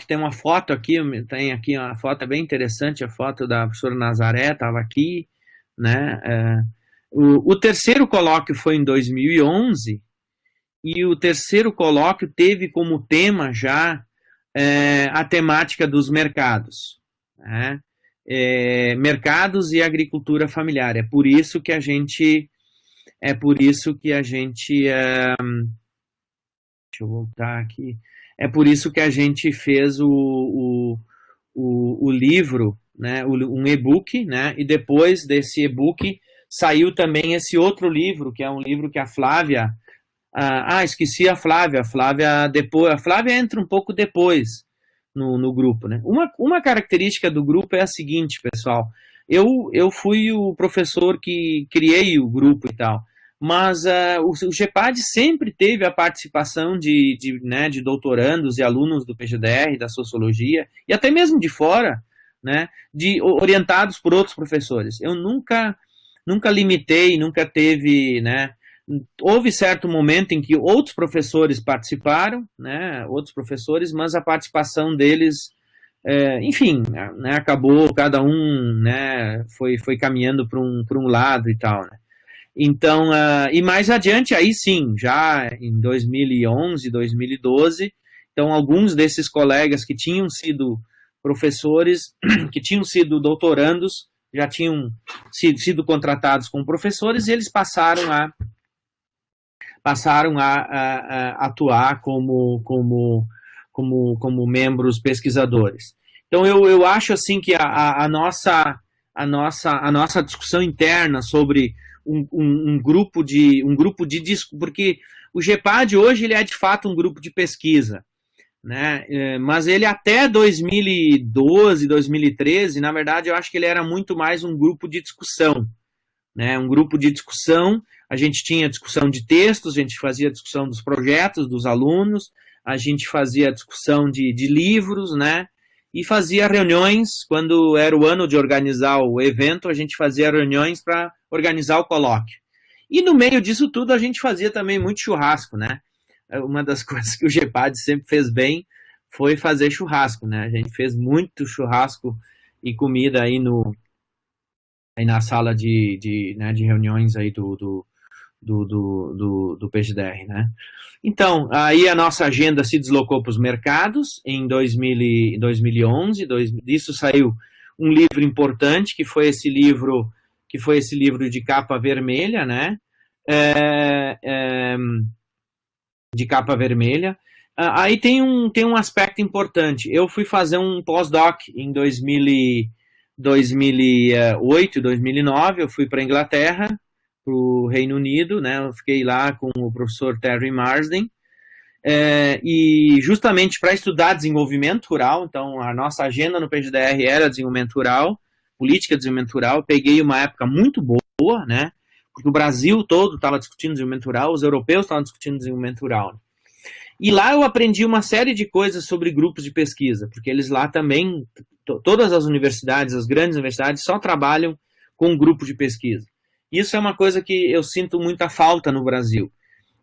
tem uma foto aqui, tem aqui uma foto bem interessante, a foto da professora Nazaré, estava aqui, né? O terceiro colóquio foi em 2011, e o terceiro colóquio teve como tema já a temática dos mercados, né? mercados e agricultura familiar. É por isso que a gente, deixa eu voltar aqui, é por isso que a gente fez o livro, né, um e-book, né, e depois desse e-book saiu também esse outro livro, que é um livro que a Flávia, esqueci a Flávia depois, a Flávia entra um pouco depois no grupo, né. Uma característica do grupo é a seguinte, pessoal, eu fui o professor que criei o grupo e tal, mas o GEPAD sempre teve a participação de doutorandos e alunos do PGDR, da Sociologia, e até mesmo de fora, né, orientados por outros professores. Eu nunca limitei, nunca teve, né, houve certo momento em que outros professores participaram, né, mas a participação deles, enfim, né, acabou, cada um, né, foi caminhando para um lado e tal, né. Então, e mais adiante, aí sim, já em 2011, 2012, então alguns desses colegas que tinham sido professores, que tinham sido doutorandos, já tinham sido contratados como professores, e eles passaram a atuar como membros pesquisadores. Então, eu acho assim que a nossa discussão interna sobre um grupo de porque o GEPAD hoje ele é de fato um grupo de pesquisa, né? Mas ele até 2012, 2013, na verdade eu acho que ele era muito mais um grupo de discussão, né? Um grupo de discussão, a gente tinha discussão de textos, a gente fazia discussão dos projetos dos alunos, a gente fazia discussão de livros, né? E fazia reuniões, quando era o ano de organizar o evento, a gente fazia reuniões para organizar o colóquio. E no meio disso tudo a gente fazia também muito churrasco, né? Uma das coisas que o GEPAD sempre fez bem foi fazer churrasco, né? A gente fez muito churrasco e comida aí na sala de reuniões aí do PGDR, né? Então, aí a nossa agenda se deslocou para os mercados em 2011, disso saiu um livro importante, que foi esse livro de capa vermelha, né? De capa vermelha. Aí tem um aspecto importante. Eu fui fazer um pós-doc em 2008, 2009, eu fui para a Inglaterra, para o Reino Unido, né? Eu fiquei lá com o professor Terry Marsden, e justamente para estudar desenvolvimento rural. Então a nossa agenda no PGDR era desenvolvimento rural, política de desenvolvimento rural. Eu peguei uma época muito boa, né? Porque o Brasil todo estava discutindo desenvolvimento rural, os europeus estavam discutindo desenvolvimento rural. E lá eu aprendi uma série de coisas sobre grupos de pesquisa, porque eles lá também, todas as universidades, as grandes universidades, só trabalham com grupo de pesquisa. Isso é uma coisa que eu sinto muita falta no Brasil,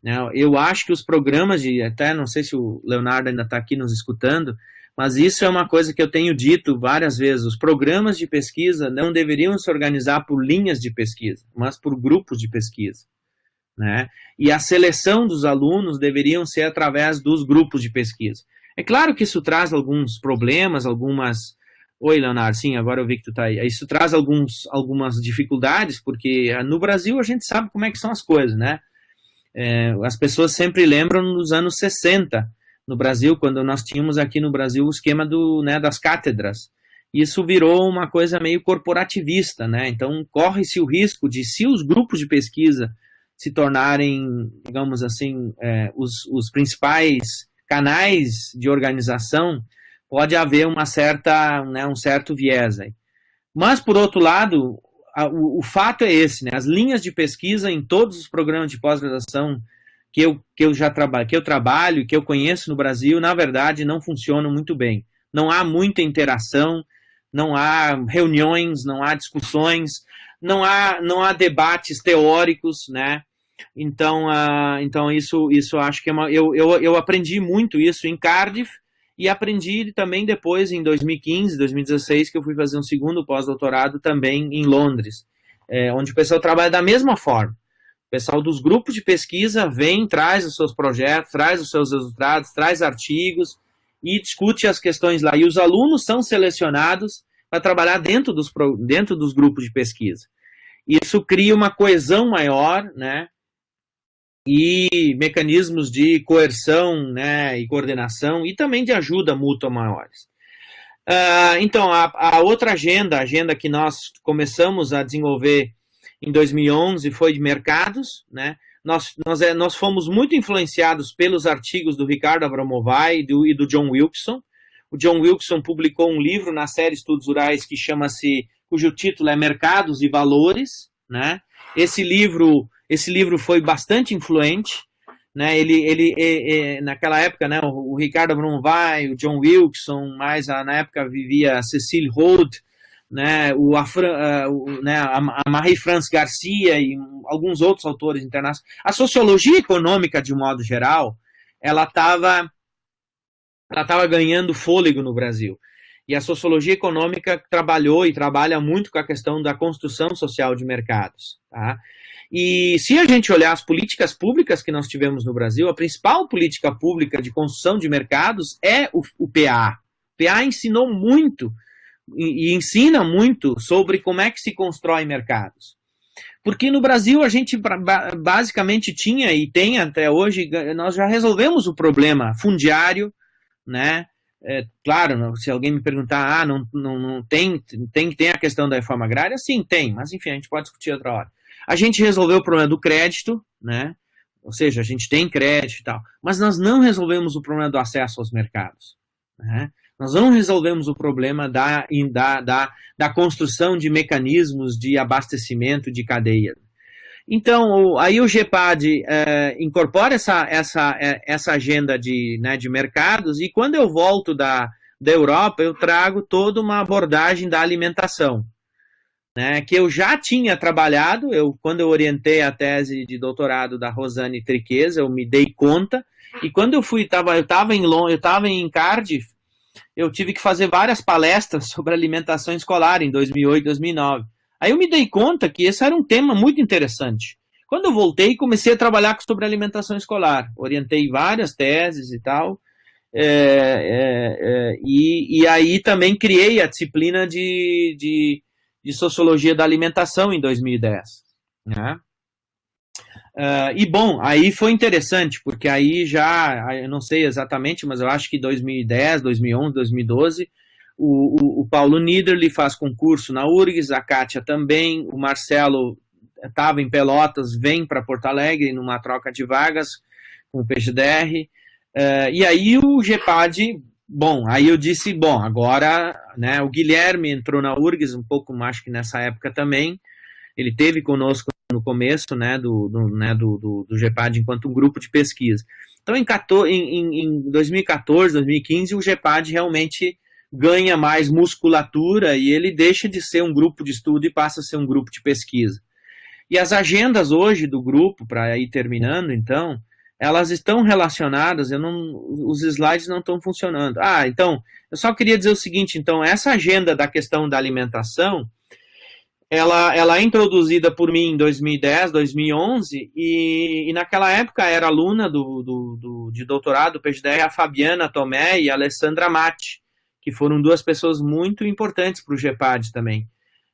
né? Eu acho que os programas até não sei se o Leonardo ainda está aqui nos escutando, mas isso é uma coisa que eu tenho dito várias vezes, os programas de pesquisa não deveriam se organizar por linhas de pesquisa, mas por grupos de pesquisa, né? E a seleção dos alunos deveriam ser através dos grupos de pesquisa. É claro que isso traz alguns problemas, algumas... Oi, Leonardo, sim, agora eu vi que tu tá aí. Isso traz algumas dificuldades, porque no Brasil a gente sabe como é que são as coisas, né? As pessoas sempre lembram nos anos 60, no Brasil, quando nós tínhamos aqui no Brasil o esquema das cátedras. Isso virou uma coisa meio corporativista, né? Então corre-se o risco de, se os grupos de pesquisa se tornarem, digamos assim, os principais canais de organização, pode haver um certo viés aí. Mas, por outro lado, o fato é esse, né? As linhas de pesquisa em todos os programas de pós-graduação que eu trabalho, que eu conheço no Brasil, na verdade, não funcionam muito bem. Não há muita interação, não há reuniões, não há discussões, não há debates teóricos, né? Então isso acho que eu aprendi muito isso em Cardiff, e aprendi também depois em 2015, 2016, que eu fui fazer um segundo pós-doutorado também em Londres, onde o pessoal trabalha da mesma forma. O pessoal dos grupos de pesquisa vem, traz os seus projetos, traz os seus resultados, traz artigos e discute as questões lá. E os alunos são selecionados, para trabalhar dentro dos grupos de pesquisa. Isso cria uma coesão maior, né, e mecanismos de coerção, né, e coordenação, e também de ajuda mútua maiores. Então, a outra agenda, a agenda que nós começamos a desenvolver em 2011 foi de mercados, né? Nós fomos muito influenciados pelos artigos do Ricardo Abramovay e do John Wilson. O John Wilson publicou um livro na série Estudos Rurais cujo título é Mercados e Valores, né? Esse livro foi bastante influente, né? Naquela época, né, o Ricardo Abramovay, o John Wilson, mas na época vivia Cecil Rhodes, né, a Marie-France Garcia e alguns outros autores internacionais. A sociologia econômica, de um modo geral, ela estava ganhando fôlego no Brasil. E a sociologia econômica trabalhou e trabalha muito com a questão da construção social de mercados. Tá? E se a gente olhar as políticas públicas que nós tivemos no Brasil, a principal política pública de construção de mercados é o PA. O PA ensinou muito e ensina muito sobre como é que se constrói mercados. Porque no Brasil a gente basicamente tinha e tem até hoje, nós já resolvemos o problema fundiário, né? Claro, se alguém me perguntar, não tem a questão da reforma agrária, sim, tem, mas enfim, a gente pode discutir outra hora. A gente resolveu o problema do crédito, né? Ou seja, a gente tem crédito e tal, mas nós não resolvemos o problema do acesso aos mercados, né? Nós não resolvemos o problema da construção de mecanismos de abastecimento de cadeia. Então, aí o GEPAD incorpora essa agenda de mercados, e quando eu volto da Europa, eu trago toda uma abordagem da alimentação, né, que eu já tinha trabalhado. Quando eu orientei a tese de doutorado da Rosane Triqueza, eu me dei conta, e quando eu estava em Cardiff, eu tive que fazer várias palestras sobre alimentação escolar em 2008, 2009. Aí eu me dei conta que esse era um tema muito interessante. Quando eu voltei, comecei a trabalhar sobre alimentação escolar. Orientei várias teses e tal. E aí também criei a disciplina de Sociologia da Alimentação em 2010. Né? E bom, aí foi interessante, porque aí eu não sei exatamente, mas eu acho que 2010, 2011, 2012, o Paulo Niederli faz concurso na URGS, a Kátia também, o Marcelo estava em Pelotas, vem para Porto Alegre numa troca de vagas com o PGDR, e aí o GEPAD, bom, aí eu disse, bom, agora, né, o Guilherme entrou na URGS um pouco, acho que nessa época também, ele esteve conosco no começo, né, do GEPAD enquanto um grupo de pesquisa. Então, em 2014, 2015, o GEPAD realmente ganha mais musculatura e ele deixa de ser um grupo de estudo e passa a ser um grupo de pesquisa. E as agendas hoje do grupo, para ir terminando, então, elas estão relacionadas, os slides não estão funcionando. Então, eu só queria dizer o seguinte, então, essa agenda da questão da alimentação, ela é introduzida por mim em 2010, 2011, e naquela época era aluna de doutorado do PGDR a Fabiana Tomé e a Alessandra Matti, que foram duas pessoas muito importantes para o GEPAD também.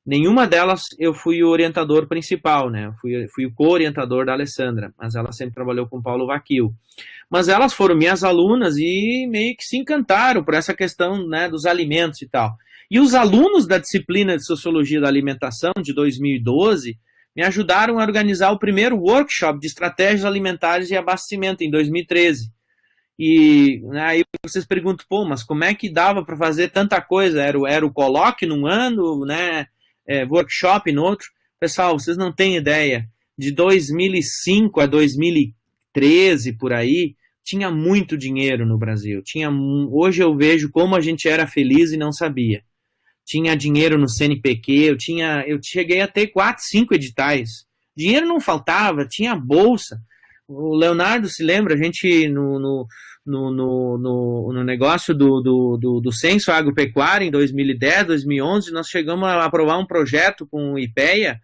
Nenhuma delas eu fui o orientador principal, né? Eu fui o co-orientador da Alessandra, mas ela sempre trabalhou com o Paulo Vaquil. Mas elas foram minhas alunas e meio que se encantaram por essa questão, né, dos alimentos e tal. E os alunos da disciplina de Sociologia da Alimentação de 2012 me ajudaram a organizar o primeiro workshop de estratégias alimentares e abastecimento em 2013. E aí vocês perguntam, pô, mas como é que dava para fazer tanta coisa? Era o colóquio num ano, né? Workshop no outro. Pessoal, vocês não têm ideia. De 2005 a 2013, por aí, tinha muito dinheiro no Brasil. Hoje eu vejo como a gente era feliz e não sabia. Tinha dinheiro no CNPq, eu cheguei a ter 4, 5 editais. Dinheiro não faltava, tinha bolsa. O Leonardo se lembra, a gente no negócio do censo agropecuário em 2010, 2011, nós chegamos a aprovar um projeto com o IPEA,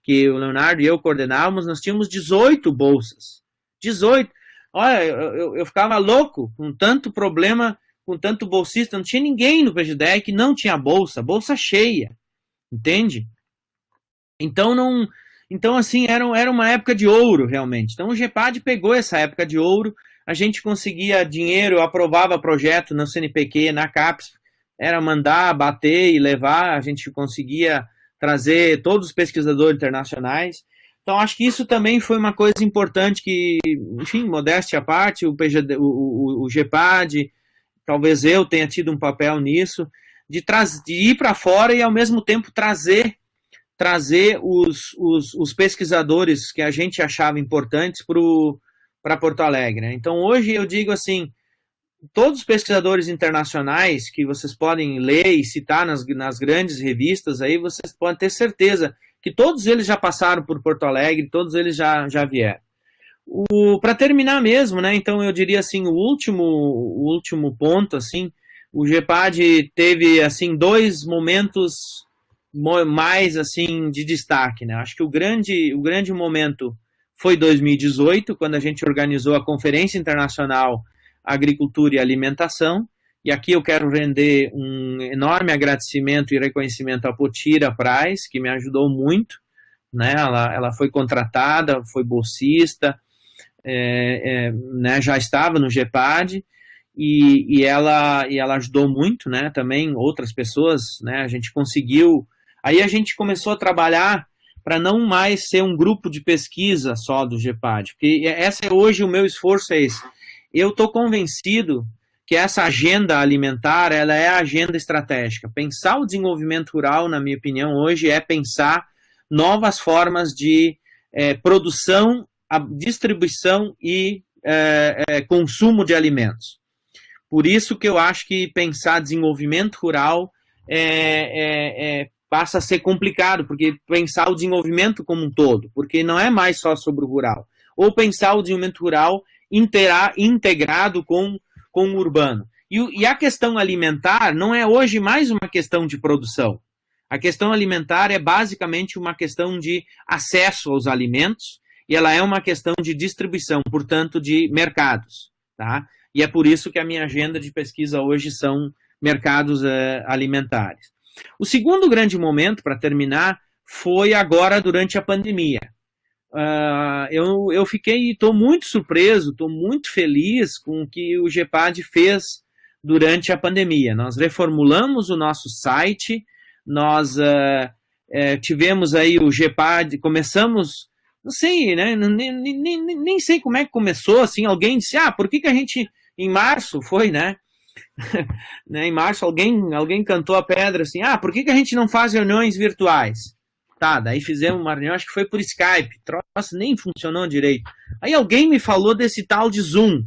que o Leonardo e eu coordenávamos, nós tínhamos 18 bolsas. 18. Olha, eu ficava louco com tanto problema com tanto bolsista, não tinha ninguém no PGDE que não tinha bolsa cheia, entende? Então, então assim, era uma época de ouro, realmente. Então, o GEPAD pegou essa época de ouro, a gente conseguia dinheiro, aprovava projeto no CNPq, na CAPES, era mandar, bater e levar, a gente conseguia trazer todos os pesquisadores internacionais. Então, acho que isso também foi uma coisa importante que, enfim, modéstia à parte, o GEPAD, talvez eu tenha tido um papel nisso, de ir para fora e, ao mesmo tempo, trazer os pesquisadores que a gente achava importantes para Porto Alegre. Né? Então, hoje eu digo assim, todos os pesquisadores internacionais que vocês podem ler e citar nas grandes revistas, aí vocês podem ter certeza que todos eles já passaram por Porto Alegre, todos eles já vieram. Para terminar mesmo, né, então eu diria assim, o último ponto, assim, o GEPAD teve assim, 2 momentos mais assim, de destaque. Né? Acho que o grande momento foi 2018, quando a gente organizou a Conferência Internacional Agricultura e Alimentação, e aqui eu quero render um enorme agradecimento e reconhecimento à Potira Praz, que me ajudou muito, né? Ela foi contratada, foi bolsista, né? Já estava no GEPAD, e ela ajudou muito, né? Também outras pessoas, né? A gente conseguiu, aí a gente começou a trabalhar para não mais ser um grupo de pesquisa só do GEPAD, porque hoje o meu esforço é esse. Eu estou convencido que essa agenda alimentar, ela é a agenda estratégica. Pensar o desenvolvimento rural, na minha opinião, hoje é pensar novas formas de produção, distribuição e consumo de alimentos. Por isso que eu acho que pensar desenvolvimento rural passa a ser complicado, porque pensar o desenvolvimento como um todo, porque não é mais só sobre o rural. Ou pensar o desenvolvimento rural integrado com o urbano. E a questão alimentar não é hoje mais uma questão de produção. A questão alimentar é basicamente uma questão de acesso aos alimentos e ela é uma questão de distribuição, portanto, de mercados. Tá? E é por isso que a minha agenda de pesquisa hoje são mercados alimentares. O segundo grande momento, para terminar, foi agora durante a pandemia. Eu estou muito surpreso, estou muito feliz com o que o GEPAD fez durante a pandemia. Nós reformulamos o nosso site, nós tivemos aí o GEPAD, começamos, não sei, né, nem sei como é que começou, assim, alguém disse, por que a gente, em março foi, né, né em março alguém cantou a pedra assim, por que a gente não faz reuniões virtuais? Tá, daí fizemos uma reunião, acho que foi por Skype, troço nem funcionou direito. Aí alguém me falou desse tal de Zoom.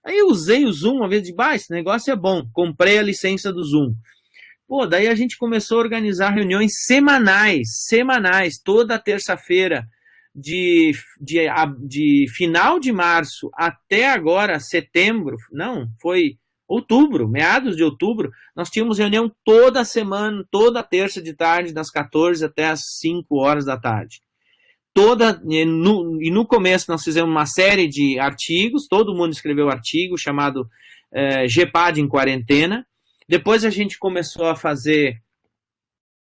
Aí eu usei o Zoom, uma vez de esse negócio é bom, comprei a licença do Zoom. Pô, daí a gente começou a organizar reuniões semanais, toda terça-feira, de final de março até agora, setembro, não, foi outubro, meados de outubro, nós tínhamos reunião toda semana, toda terça de tarde, das 14 até as 5 horas da tarde. No começo nós fizemos uma série de artigos, todo mundo escreveu artigo chamado GEPAD em Quarentena. Depois a gente começou a fazer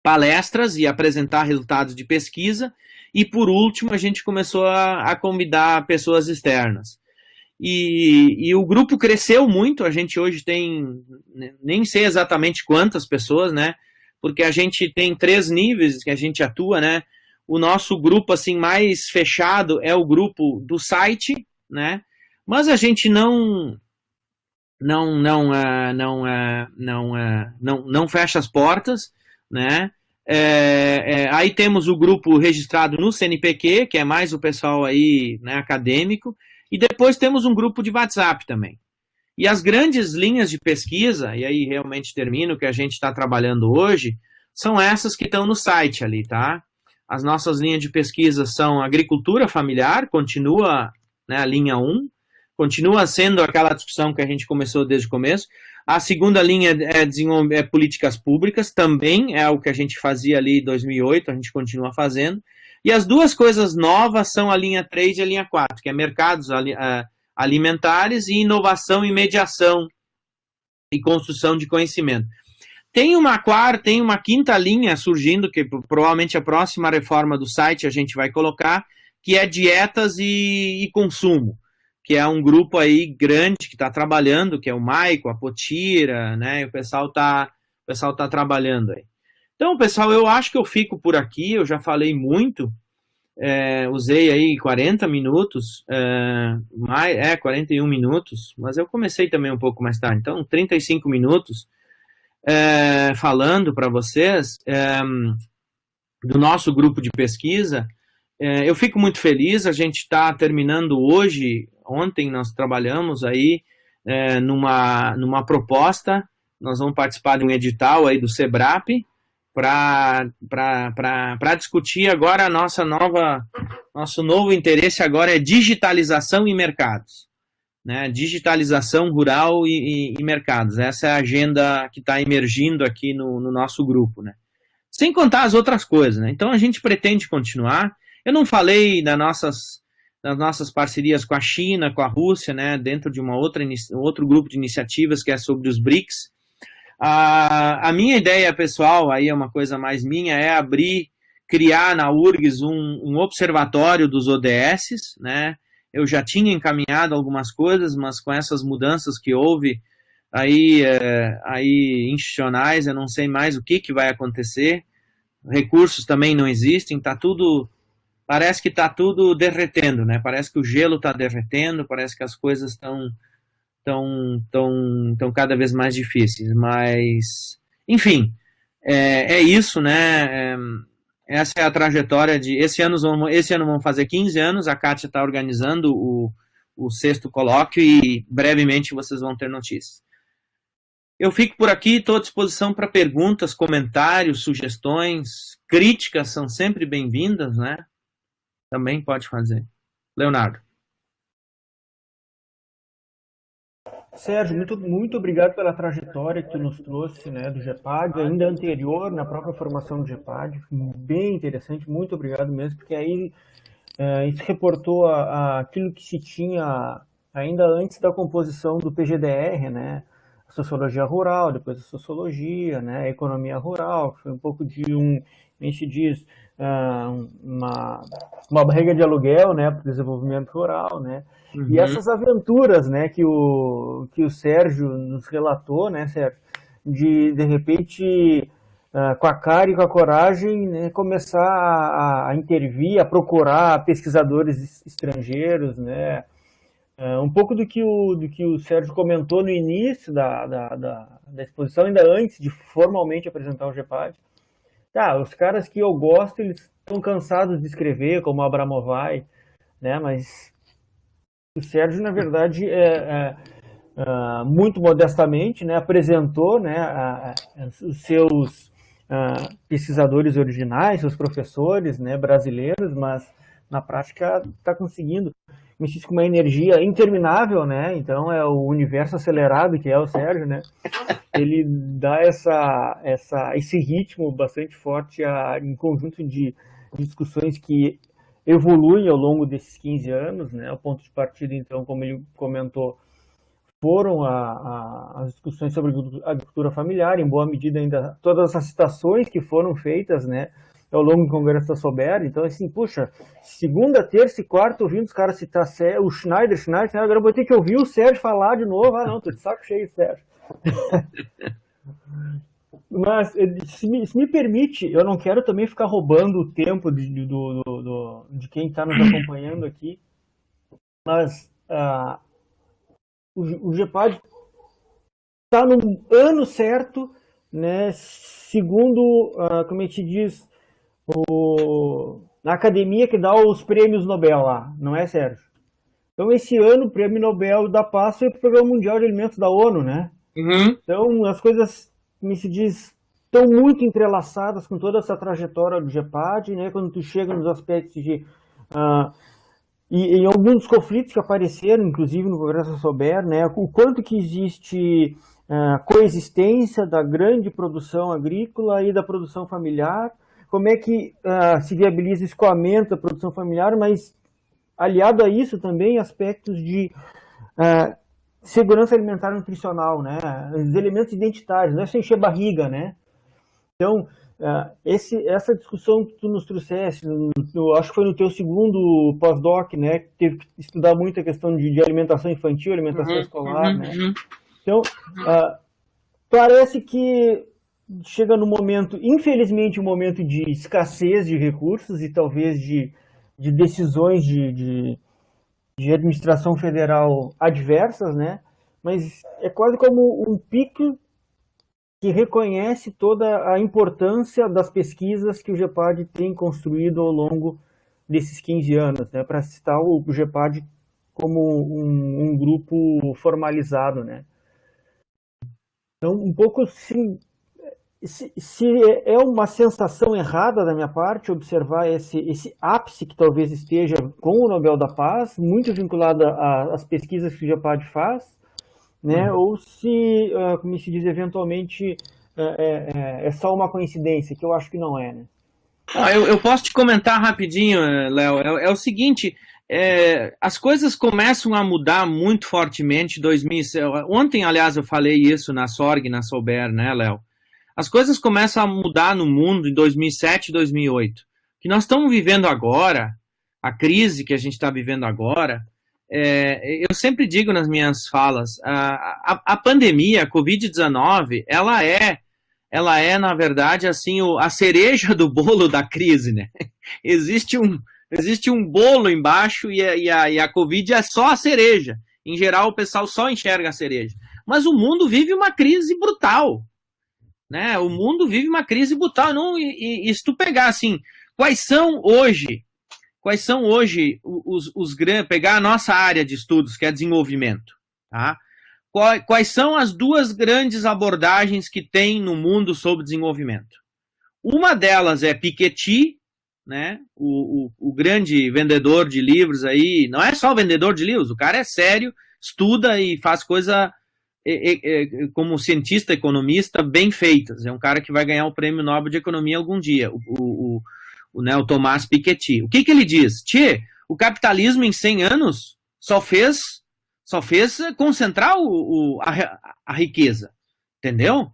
palestras e apresentar resultados de pesquisa. E por último a gente começou a convidar pessoas externas. E o grupo cresceu muito, a gente hoje tem, nem sei exatamente quantas pessoas, né? Porque a gente tem 3 níveis que a gente atua, né? O nosso grupo assim mais fechado é o grupo do site, né? Mas a gente não fecha as portas, né? Aí temos o grupo registrado no CNPq, que é mais o pessoal aí, né, acadêmico. E depois temos um grupo de WhatsApp também. E as grandes linhas de pesquisa, e aí realmente termino, que a gente está trabalhando hoje, são essas que estão no site ali, tá? As nossas linhas de pesquisa são agricultura familiar, continua, né, a linha 1, continua sendo aquela discussão que a gente começou desde o começo. A segunda linha é políticas públicas, também é o que a gente fazia ali em 2008, a gente continua fazendo. E as 2 coisas novas são a linha 3 e a linha 4, que é mercados alimentares e inovação e mediação e construção de conhecimento. Tem uma quinta linha surgindo, que provavelmente a próxima reforma do site a gente vai colocar, que é dietas e consumo, que é um grupo aí grande que está trabalhando, que é o Maico, a Potira, né? E o pessoal tá trabalhando aí. Então, pessoal, eu acho que eu fico por aqui, eu já falei muito, usei aí 40 minutos, 41 minutos, mas eu comecei também um pouco mais tarde, então 35 minutos falando para vocês do nosso grupo de pesquisa. Eu fico muito feliz, a gente está terminando hoje, ontem nós trabalhamos aí numa proposta, nós vamos participar de um edital aí do SEBRAP, para discutir agora nosso novo interesse agora é digitalização e mercados, né? Digitalização rural e mercados. Essa é a agenda que está emergindo aqui no nosso grupo, né? Sem contar as outras coisas, né? Então a gente pretende continuar. Eu não falei das nossas parcerias com a China, com a Rússia, né? Dentro de outro grupo de iniciativas que é sobre os BRICS. A minha ideia pessoal, aí é uma coisa mais minha, é criar na URGS um observatório dos ODS, né? Eu já tinha encaminhado algumas coisas, mas com essas mudanças que houve aí institucionais, eu não sei mais o que vai acontecer. Recursos também não existem, parece que está tudo derretendo, né? Parece que o gelo está derretendo, parece que as coisas estão cada vez mais difíceis, mas, enfim, é isso, né? Essa é a trajetória de... Esse ano vão fazer 15 anos, a Kátia está organizando o 6º colóquio e brevemente vocês vão ter notícias. Eu fico por aqui, estou à disposição para perguntas, comentários, sugestões, críticas são sempre bem-vindas, né? Também pode fazer. Leonardo. Sérgio, muito obrigado pela trajetória que tu nos trouxe, né, do GEPAD, ainda anterior, na própria formação do GEPAD, bem interessante, muito obrigado mesmo, porque aí isso reportou aquilo que se tinha ainda antes da composição do PGDR, né, a sociologia rural, depois a sociologia, né, a economia rural, foi um pouco de a gente diz, uma barriga de aluguel, né, para o desenvolvimento rural, né. Uhum. E essas aventuras, né, que o Sérgio nos relatou, né, Sérgio, de repente, com a cara e com a coragem, né, começar a intervir, a procurar pesquisadores estrangeiros, né, um pouco do que o Sérgio comentou no início da exposição, ainda antes de formalmente apresentar o GEPAD. Tá, os caras que eu gosto, eles estão cansados de escrever, como Abramovay, né, mas o Sérgio, na verdade, muito modestamente, né, apresentou, né, os seus pesquisadores originais, seus professores, né, brasileiros, mas na prática está conseguindo mexer com uma energia interminável, né, então é o universo acelerado que é o Sérgio, né, ele dá esse ritmo bastante forte em conjunto de discussões que evoluem ao longo desses 15 anos, né? O ponto de partida, então, como ele comentou, foram as discussões sobre agricultura familiar, em boa medida ainda todas as citações que foram feitas, né, ao longo do Congresso da Sober. Então, assim, puxa, segunda, terça e quarta ouvindo os caras citar o Schneider, agora eu vou ter que ouvir o Sérgio falar de novo. Ah, não, tô de saco cheio, Sérgio. Mas, se me permite, eu não quero também ficar roubando o tempo de quem está nos acompanhando aqui, mas o GEPAD está no ano certo, né, segundo, como a gente diz, a academia que dá os prêmios Nobel lá, não é, Sérgio? Então, esse ano, o prêmio Nobel da Paz foi para o Programa Mundial de Alimentos da ONU, né? Uhum. Então, as coisas, como se diz, estão muito entrelaçadas com toda essa trajetória do GEPAD, né? Quando tu chega nos aspectos de... e em alguns conflitos que apareceram, inclusive no Congresso da Sober, né? O quanto que existe coexistência da grande produção agrícola e da produção familiar, como é que se viabiliza o escoamento da produção familiar, mas aliado a isso também aspectos de segurança alimentar e nutricional, né? Os elementos identitários, não é só encher barriga, né? Então, essa discussão que tu nos trouxeste, acho que foi no teu segundo pós-doc, né? Que teve que estudar muito a questão de alimentação infantil, alimentação escolar, né? Então, parece que chega no momento, infelizmente, um momento de escassez de recursos e talvez de decisões de administração federal adversas, né? Mas é quase como um pico que reconhece toda a importância das pesquisas que o GEPAD tem construído ao longo desses 15 anos, né? Para citar o GEPAD como um grupo formalizado, né? Então, um pouco assim, se é uma sensação errada da minha parte observar esse ápice que talvez esteja com o Nobel da Paz, muito vinculado às pesquisas que o GEPAD faz, né? Ou se, como se diz, eventualmente é só uma coincidência, que eu acho que não é, né? Eu posso te comentar rapidinho, Léo. É o seguinte, as coisas começam a mudar muito fortemente. Ontem, aliás, eu falei isso na SORG, na Solber, né, Léo? As coisas começam a mudar no mundo em 2007 e 2008. O que nós estamos vivendo agora, a crise que a gente está vivendo agora, eu sempre digo nas minhas falas, a pandemia, a Covid-19, ela é, na verdade, assim, a cereja do bolo da crise, né? Existe um bolo embaixo e a Covid é só a cereja. Em geral, o pessoal só enxerga a cereja. Mas o mundo vive uma crise brutal, né? O mundo vive uma crise brutal. E se tu pegar, assim, quais são hoje pegar a nossa área de estudos, que é desenvolvimento, tá? Quais são as duas grandes abordagens que tem no mundo sobre desenvolvimento? Uma delas é Piketty, né? O grande vendedor de livros aí, não é só vendedor de livros, o cara é sério, estuda e faz coisa como cientista, economista, bem feitas. É um cara que vai ganhar o Prêmio Nobel de Economia algum dia, o Thomas Piketty. O que ele diz? O capitalismo em 100 anos só fez concentrar a riqueza, entendeu?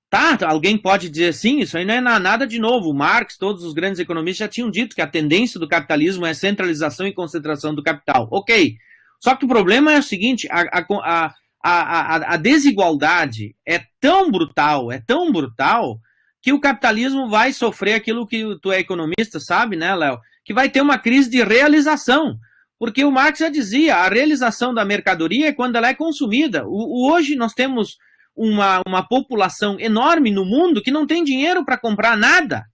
Tá, alguém pode dizer sim, isso aí não é nada de novo. O Marx, todos os grandes economistas já tinham dito que a tendência do capitalismo é centralização e concentração do capital. Ok, só que o problema é o seguinte, a desigualdade é tão brutal, que o capitalismo vai sofrer aquilo que tu é economista, sabe, né, Léo? Que vai ter uma crise de realização. Porque o Marx já dizia, a realização da mercadoria é quando ela é consumida. Hoje nós temos uma população enorme no mundo que não tem dinheiro para comprar nada,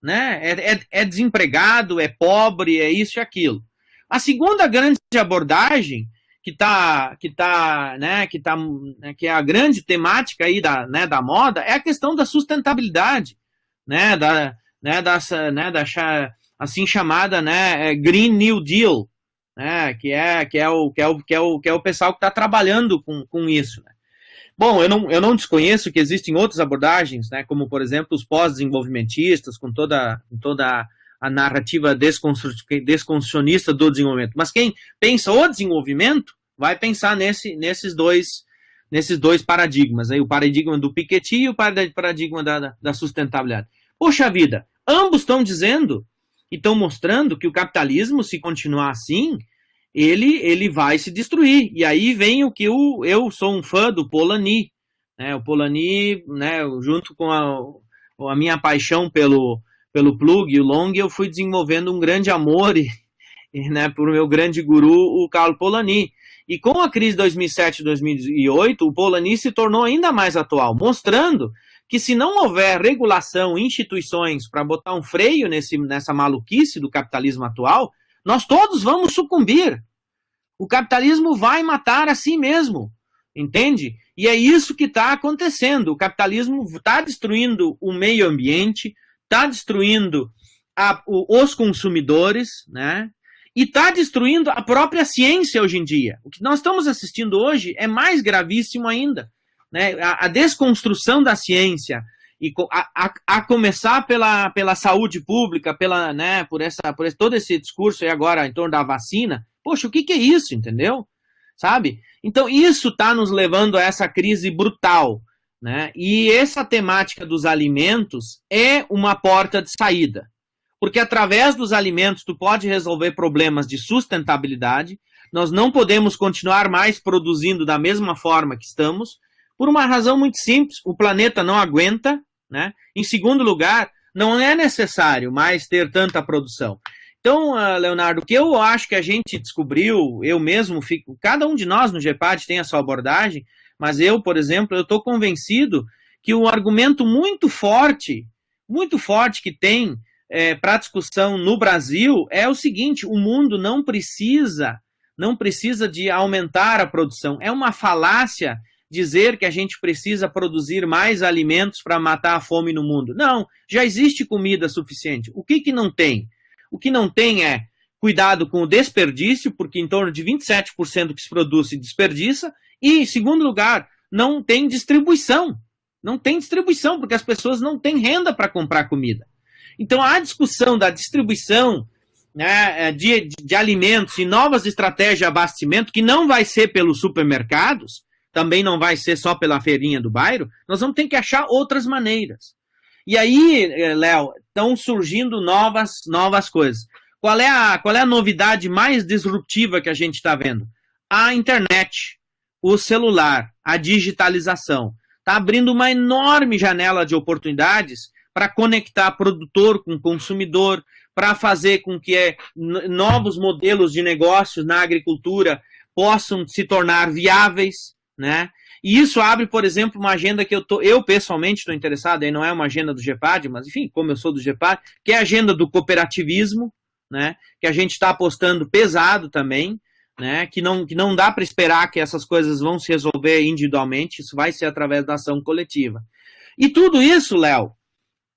né? É desempregado, é pobre, é isso e aquilo. A segunda grande abordagem que é a grande temática aí da moda é a questão da sustentabilidade, né? Assim chamada, né, Green New Deal, né? Que é o pessoal que está trabalhando com isso, né? Bom, eu não desconheço que existem outras abordagens, né? Como por exemplo os pós-desenvolvimentistas, com toda a narrativa desconstrucionista do desenvolvimento. Mas quem pensa o desenvolvimento vai pensar nesses dois paradigmas, aí, o paradigma do Piketty e o paradigma da sustentabilidade. Poxa vida, ambos estão dizendo e estão mostrando que o capitalismo, se continuar assim, ele vai se destruir. E aí vem o que eu sou um fã do Polanyi, né? O Polanyi, né, junto com a minha paixão pelo Plug e o Long, eu fui desenvolvendo um grande amor né, por meu grande guru, o Karl Polanyi. E com a crise de 2007 e 2008, o Polanyi se tornou ainda mais atual, mostrando que se não houver regulação, instituições para botar um freio nessa maluquice do capitalismo atual, nós todos vamos sucumbir. O capitalismo vai matar a si mesmo, entende? E é isso que está acontecendo. O capitalismo está destruindo o meio ambiente, está destruindo os consumidores, né? E está destruindo a própria ciência hoje em dia. O que nós estamos assistindo hoje é mais gravíssimo ainda, né? A desconstrução da ciência, e a começar pela saúde pública, por todo esse discurso aí agora em torno da vacina. Poxa, o que é isso, entendeu? sabe? Então isso está nos levando a essa crise brutal, né? E essa temática dos alimentos é uma porta de saída, porque através dos alimentos tu pode resolver problemas de sustentabilidade. Nós não podemos continuar mais produzindo da mesma forma que estamos, por uma razão muito simples: o planeta não aguenta, né? Em segundo lugar, não é necessário mais ter tanta produção. Então, Leonardo, o que eu acho que a gente descobriu, eu mesmo fico, cada um de nós no GEPAD tem a sua abordagem, mas eu, por exemplo, eu estou convencido que o argumento muito forte que tem para discussão no Brasil é o seguinte: o mundo não precisa de aumentar a produção. É uma falácia dizer que a gente precisa produzir mais alimentos para matar a fome no mundo. Não, já existe comida suficiente. O que não tem? O que não tem é cuidado com o desperdício, porque em torno de 27% que se produz se desperdiça, e, em segundo lugar, não tem distribuição. Não tem distribuição, porque as pessoas não têm renda para comprar comida. Então, a discussão da distribuição, né, de alimentos e novas estratégias de abastecimento, que não vai ser pelos supermercados, também não vai ser só pela feirinha do bairro, nós vamos ter que achar outras maneiras. E aí, Léo, estão surgindo novas coisas. Qual é a novidade mais disruptiva que a gente está vendo? A internet, o celular, a digitalização. Está abrindo uma enorme janela de oportunidades para conectar produtor com consumidor, para fazer com que novos modelos de negócios na agricultura possam se tornar viáveis, né? E isso abre, por exemplo, uma agenda que eu pessoalmente estou interessado, aí não é uma agenda do GEPAD, mas enfim, como eu sou do GEPAD, que é a agenda do cooperativismo, né? Que a gente está apostando pesado também, né? Que não dá para esperar que essas coisas vão se resolver individualmente, isso vai ser através da ação coletiva. E tudo isso, Léo,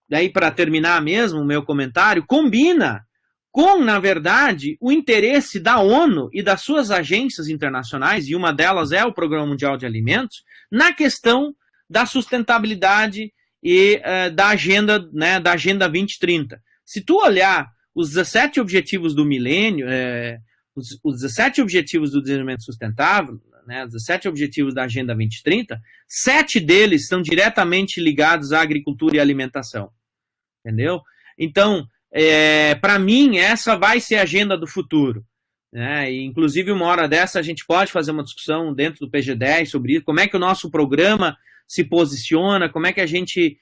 daí para terminar mesmo o meu comentário, combina com, na verdade, o interesse da ONU e das suas agências internacionais, e uma delas é o Programa Mundial de Alimentos, na questão da sustentabilidade e da Agenda 2030. Se tu olhar os 17 objetivos do milênio, os 17 objetivos do desenvolvimento sustentável, né, os 17 objetivos da Agenda 2030, 7 deles estão diretamente ligados à agricultura e alimentação. Entendeu? Então, para mim, essa vai ser a agenda do futuro. Né? E, inclusive, uma hora dessa, a gente pode fazer uma discussão dentro do PG10 sobre isso, como é que o nosso programa se posiciona, como é que a gente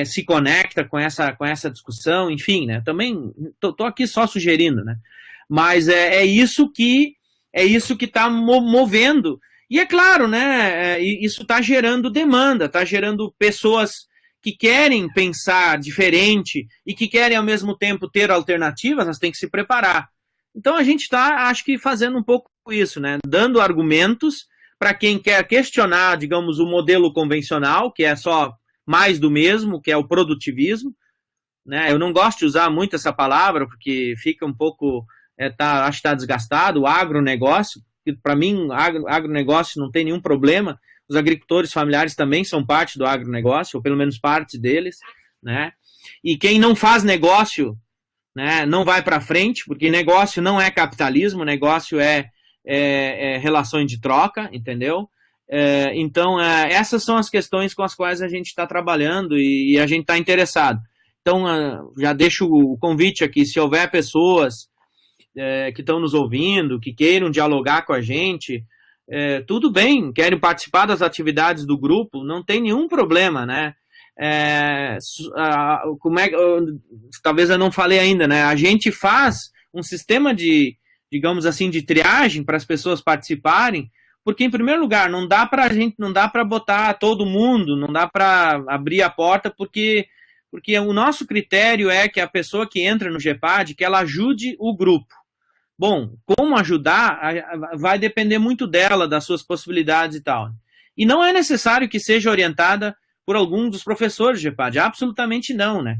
se conecta com essa discussão, enfim, né? Também estou aqui só sugerindo, né? Mas é isso que está movendo. E é claro, né? Isso está gerando demanda, está gerando pessoas que querem pensar diferente e que querem, ao mesmo tempo, ter alternativas, elas têm que se preparar. Então, a gente está, acho que, fazendo um pouco isso, né? Dando argumentos para quem quer questionar, digamos, o modelo convencional, que é só mais do mesmo, que é o produtivismo. Né? Eu não gosto de usar muito essa palavra, porque fica um pouco, acho que está desgastado, o agronegócio. Para mim, agronegócio não tem nenhum problema. Os agricultores familiares também são parte do agronegócio, ou pelo menos parte deles, né? E quem não faz negócio, né, não vai para frente, porque negócio não é capitalismo, negócio é relações de troca, entendeu? Então, essas são as questões com as quais a gente está trabalhando e a gente está interessado. Então, já deixo o convite aqui, se houver pessoas que estão nos ouvindo, que queiram dialogar com a gente, tudo bem, querem participar das atividades do grupo, não tem nenhum problema, né? Talvez eu não falei ainda, né? A gente faz um sistema de, digamos assim, de triagem para as pessoas participarem, porque, em primeiro lugar, não dá para botar todo mundo, não dá para abrir a porta, porque o nosso critério é que a pessoa que entra no GEPAD, que ela ajude o grupo. Bom, como ajudar vai depender muito dela, das suas possibilidades e tal. E não é necessário que seja orientada por algum dos professores do GEPAD, absolutamente não, né?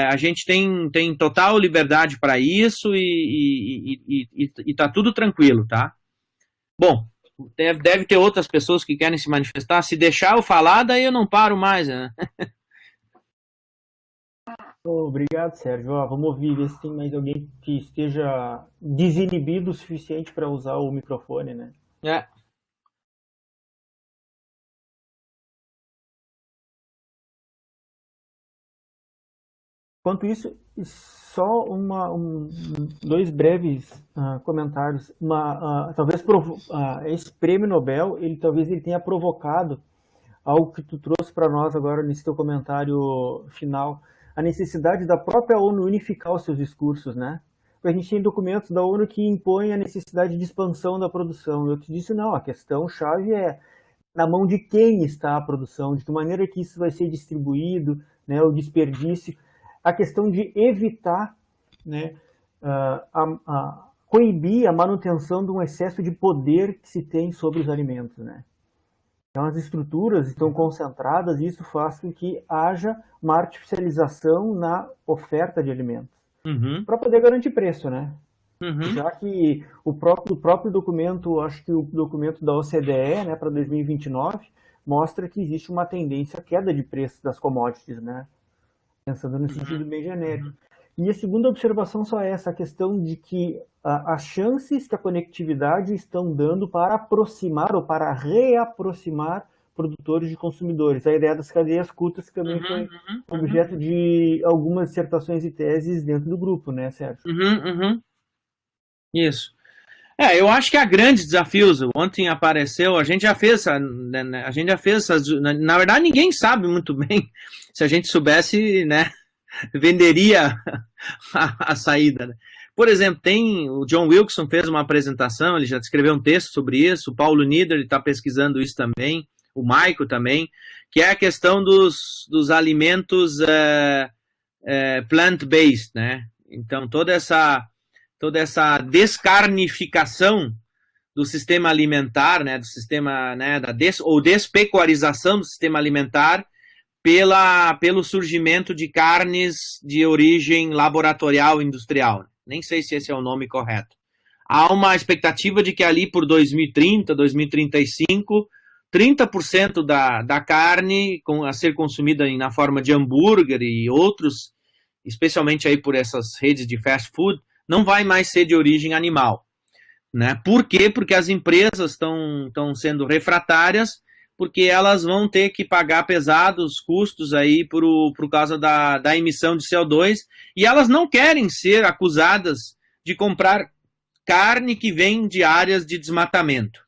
A gente tem total liberdade para isso e tá tudo tranquilo, tá? Bom, deve ter outras pessoas que querem se manifestar. Se deixar eu falar, daí eu não paro mais, né? Obrigado, Sérgio. Ó, vamos ouvir, ver se tem mais alguém que esteja desinibido o suficiente para usar o microfone, né? É. Enquanto isso, só dois breves comentários. Talvez esse prêmio Nobel, talvez ele tenha provocado algo que tu trouxe para nós agora nesse teu comentário final, a necessidade da própria ONU unificar os seus discursos, né? Porque a gente tem documentos da ONU que impõem a necessidade de expansão da produção. Eu te disse, não, a questão-chave é na mão de quem está a produção, de que maneira que isso vai ser distribuído, né, o desperdício, a questão de evitar, né, coibir a manutenção de um excesso de poder que se tem sobre os alimentos, né? Então as estruturas estão concentradas e isso faz com que haja uma artificialização na oferta de alimentos. Para poder garantir preço, né? Já que o próprio documento, acho que o documento da OCDE, né, para 2029, mostra que existe uma tendência à queda de preços das commodities, né? Pensando no sentido bem genérico. E a segunda observação só é essa, a questão de que as chances que a conectividade estão dando para aproximar ou para reaproximar produtores de consumidores. A ideia das cadeias curtas que também foi objeto de algumas dissertações e teses dentro do grupo, né, Sérgio? Isso. Eu acho que há grandes desafios. Ontem apareceu, a gente já fez essas, na verdade ninguém sabe muito bem. Se a gente soubesse, né, venderia a saída, né? Por exemplo, o John Wilson fez uma apresentação, ele já escreveu um texto sobre isso, o Paulo Nieder está pesquisando isso também, o Maico também, que é a questão dos alimentos plant-based, né? Então, toda essa descarnificação do sistema alimentar, né, do sistema, né, ou despecuarização do sistema alimentar pelo surgimento de carnes de origem laboratorial industrial. Nem sei se esse é o nome correto. Há uma expectativa de que ali por 2030, 2035, 30% da carne a ser consumida na forma de hambúrguer e outros, especialmente aí por essas redes de fast food, não vai mais ser de origem animal, né? Por quê? Porque as empresas estão sendo refratárias, porque elas vão ter que pagar pesados custos aí por causa da emissão de CO2, e elas não querem ser acusadas de comprar carne que vem de áreas de desmatamento,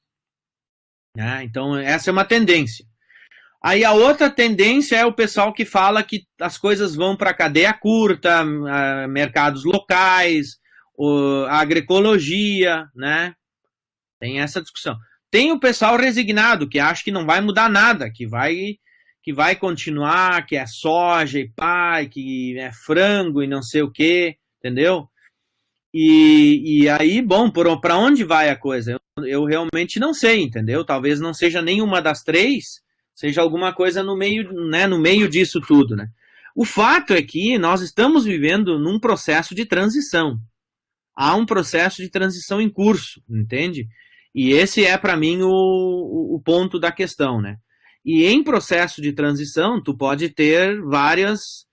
né? Então, essa é uma tendência. Aí a outra tendência é o pessoal que fala que as coisas vão para a cadeia curta, mercados locais, a agroecologia, né? Tem essa discussão. Tem o pessoal resignado, que acha que não vai mudar nada, que vai continuar, que é soja e pá, que é frango e não sei o quê, entendeu? E aí, bom, para onde vai a coisa? Eu realmente não sei, entendeu? Talvez não seja nenhuma das três, seja alguma coisa no meio, né, no meio disso tudo, né? O fato é que nós estamos vivendo num processo de transição. Há um processo de transição em curso, entende? E esse é, para mim, o ponto da questão, né? E em processo de transição, tu pode ter vários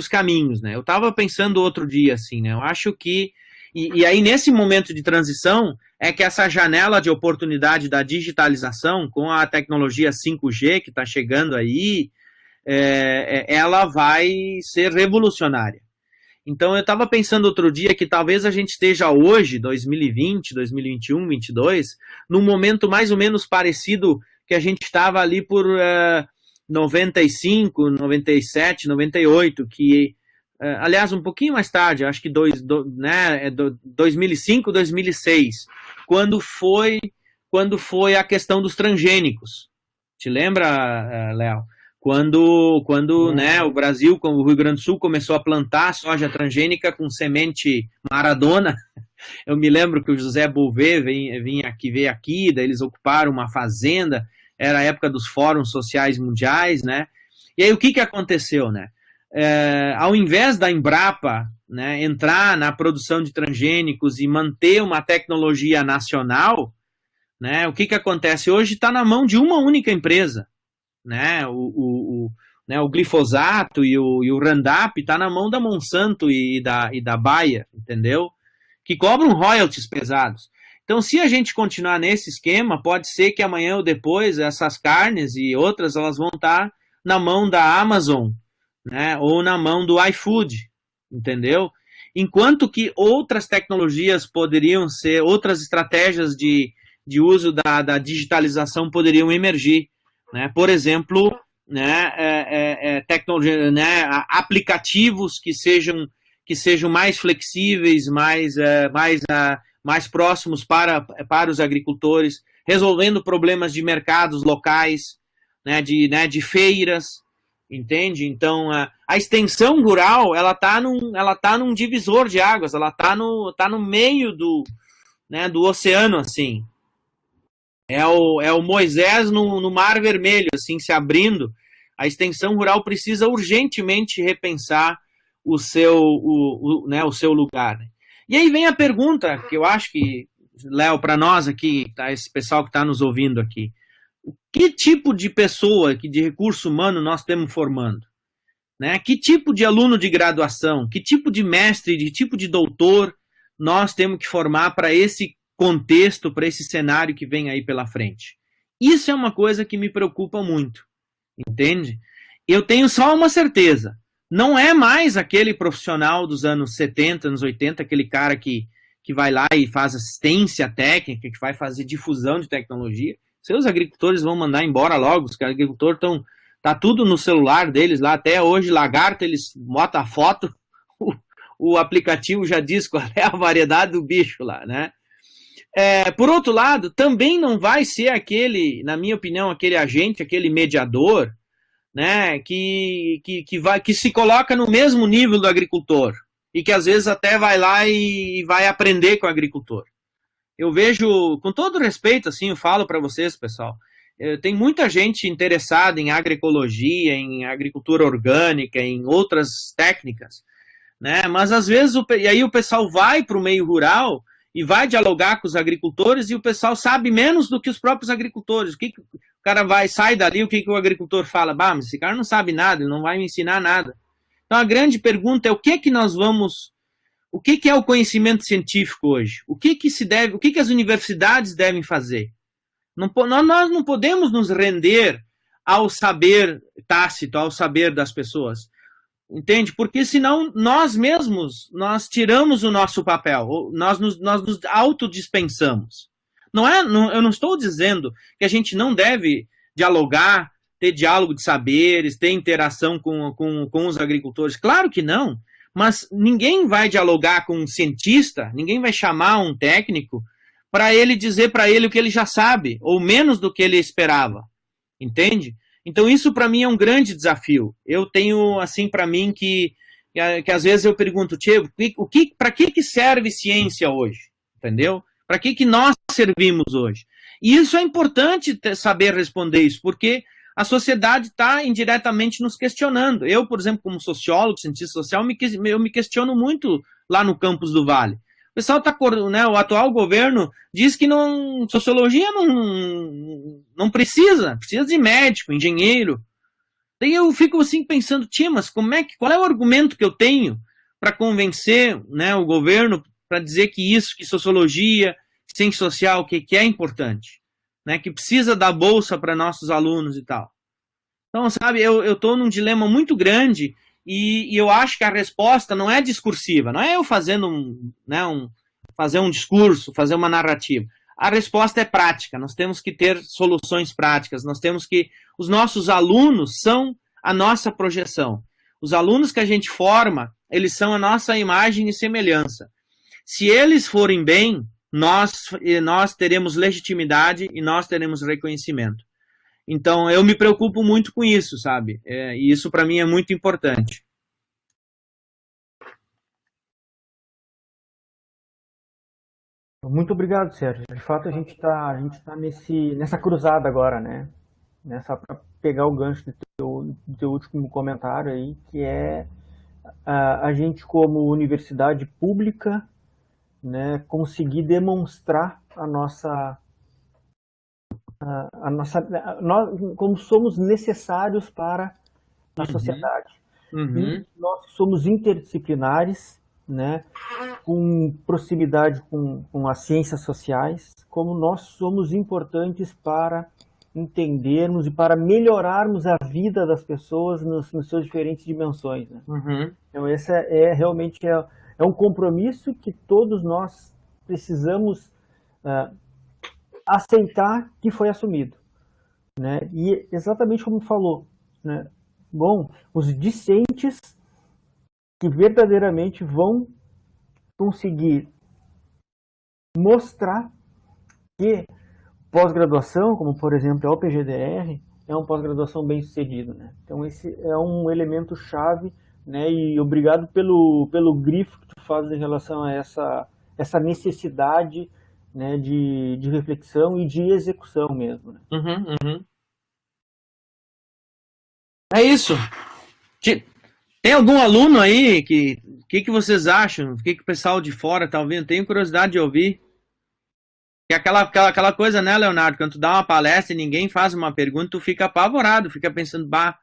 caminhos, né? Eu estava pensando outro dia, assim, né? Eu acho que... E aí, nesse momento de transição, é que essa janela de oportunidade da digitalização, com a tecnologia 5G que está chegando aí, ela vai ser revolucionária. Então, eu estava pensando outro dia que talvez a gente esteja hoje, 2020, 2021, 2022, num momento mais ou menos parecido que a gente estava ali por 95, 97, 98, que, aliás, um pouquinho mais tarde, acho que 2005, 2006, quando foi a questão dos transgênicos. Te lembra, Léo? Quando né, o Brasil, o Rio Grande do Sul, começou a plantar soja transgênica com semente Maradona, eu me lembro que o José Bouvet veio aqui, daí eles ocuparam uma fazenda, era a época dos fóruns sociais mundiais, né? E aí o que aconteceu, né? Ao invés da Embrapa, né, entrar na produção de transgênicos e manter uma tecnologia nacional, né, o que acontece? Hoje está na mão de uma única empresa, né? O né, o glifosato e o Roundup está na mão da Monsanto e da Bayer, entendeu? Que cobram royalties pesados. Então, se a gente continuar nesse esquema, pode ser que amanhã ou depois essas carnes e outras elas vão estar na mão da Amazon, né, ou na mão do iFood, entendeu? Enquanto que outras tecnologias poderiam ser, outras estratégias de uso da digitalização poderiam emergir, né? Por exemplo, né, tecnologia, né, aplicativos que sejam mais flexíveis, mais próximos para os agricultores, resolvendo problemas de mercados locais, né, de feiras, entende? Então, a extensão rural, ela tá num divisor de águas, ela tá no meio né, do oceano, assim. É o Moisés no Mar Vermelho, assim, se abrindo. A extensão rural precisa urgentemente repensar o seu lugar. E aí vem a pergunta, que eu acho que, Léo, para nós aqui, tá, esse pessoal que está nos ouvindo aqui, que tipo de pessoa, de recurso humano nós estamos formando? Né? Que tipo de aluno de graduação, que tipo de mestre, que tipo de doutor nós temos que formar para esse contexto, para esse cenário que vem aí pela frente? Isso é uma coisa que me preocupa muito, entende? Eu tenho só uma certeza, não é mais aquele profissional dos anos 70, anos 80, aquele cara que vai lá e faz assistência técnica, que vai fazer difusão de tecnologia. Seus agricultores vão mandar embora logo, os agricultores estão, tá tudo no celular deles lá, até hoje, lagarto, eles botam a foto, o aplicativo já diz qual é a variedade do bicho lá, né? Por outro lado, também não vai ser aquele, na minha opinião, aquele agente, aquele mediador, né, que se coloca no mesmo nível do agricultor e que às vezes até vai lá e vai aprender com o agricultor. Eu vejo, com todo respeito, assim, eu falo para vocês, pessoal, tem muita gente interessada em agroecologia, em agricultura orgânica, em outras técnicas, né? Mas às vezes, e aí o pessoal vai para o meio rural e vai dialogar com os agricultores e o pessoal sabe menos do que os próprios agricultores. O cara sai dali, o que o agricultor fala? Bah, mas esse cara não sabe nada, ele não vai me ensinar nada. Então a grande pergunta é o que é o conhecimento científico hoje? O que as universidades devem fazer? Nós não podemos nos render ao saber tácito, ao saber das pessoas. Entende? Porque senão nós mesmos, nós tiramos o nosso papel, nós nos autodispensamos. Eu não estou dizendo que a gente não deve dialogar, ter diálogo de saberes, ter interação com os agricultores. Claro que não, mas ninguém vai dialogar com um cientista, ninguém vai chamar um técnico para ele dizer para ele o que ele já sabe, ou menos do que ele esperava. Entende? Então isso para mim é um grande desafio. Eu tenho assim para mim que às vezes eu pergunto, para que serve ciência hoje? Entendeu? Para que nós servimos hoje? E isso é importante saber responder isso, porque a sociedade está indiretamente nos questionando. Eu, por exemplo, como sociólogo, cientista social, eu me questiono muito lá no campus do Vale. O pessoal né, o atual governo diz que sociologia não precisa de médico, engenheiro. Daí eu fico assim pensando, mas qual é o argumento que eu tenho para convencer, né, o governo para dizer que sociologia, ciência social, que é importante, né, que precisa dar bolsa para nossos alunos e tal. Então, sabe, eu estou num dilema muito grande e eu acho que a resposta não é discursiva, não é eu fazendo fazer um discurso, fazer uma narrativa. A resposta é prática, nós temos que ter soluções práticas, os nossos alunos são a nossa projeção. Os alunos que a gente forma, eles são a nossa imagem e semelhança. Se eles forem bem, nós teremos legitimidade e nós teremos reconhecimento. Então, eu me preocupo muito com isso, sabe? E isso, para mim, é muito importante. Muito obrigado, Sérgio. De fato, a gente tá nessa cruzada agora, né? Só para pegar o gancho do teu último comentário aí, que é a gente, como universidade pública, né, conseguir demonstrar nós, como somos necessários para na sociedade. Uhum. E nós somos interdisciplinares, né, com proximidade com as ciências sociais, como nós somos importantes para entendermos e para melhorarmos a vida das pessoas nas suas diferentes dimensões, né? Uhum. Então esse realmente é um compromisso que todos nós precisamos aceitar que foi assumido, né? E exatamente como falou, né? Bom, os discentes que verdadeiramente vão conseguir mostrar que pós-graduação, como por exemplo a UPGDR, é uma pós-graduação bem sucedida, né? Então esse é um elemento chave, né? E obrigado pelo grifo que tu faz em relação a essa necessidade, né, de reflexão e de execução mesmo, né? Uhum, uhum. É isso. Tem algum aluno aí que vocês acham? O que o pessoal de fora tá ouvindo? Tenho curiosidade de ouvir. Que é aquela coisa, né, Leonardo? Quando tu dá uma palestra e ninguém faz uma pergunta, tu fica apavorado, fica pensando, bah,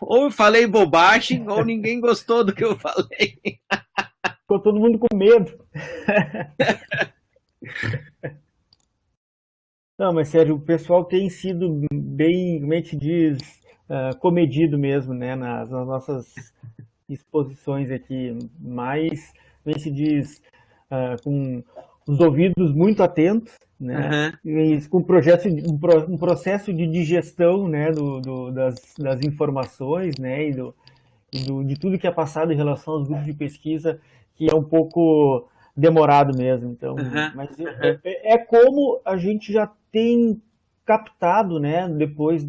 ou eu falei bobagem, ou ninguém gostou do que eu falei. Ficou todo mundo com medo. Não, mas sério, o pessoal tem sido bem, como é que se diz, comedido mesmo, né, nas nossas exposições aqui, mas, como é que se diz, com os ouvidos muito atentos, né, e com um processo de digestão, né, das informações, né, de tudo que é passado em relação aos grupos de pesquisa, que é um pouco demorado mesmo. Então, mas é como a gente já tem captado, né, depois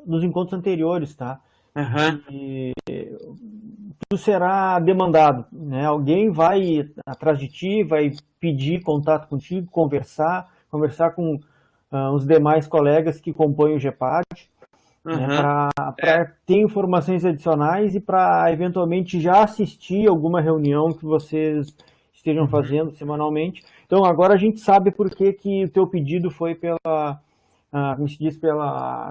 dos encontros anteriores, tá? E tudo será demandado, né? Alguém vai atrás de ti, vai pedir contato contigo, conversar com os demais colegas que compõem o GEPAD, né, para ter informações adicionais e para eventualmente já assistir alguma reunião que vocês estejam fazendo semanalmente. Então agora a gente sabe por que o teu pedido foi como se diz,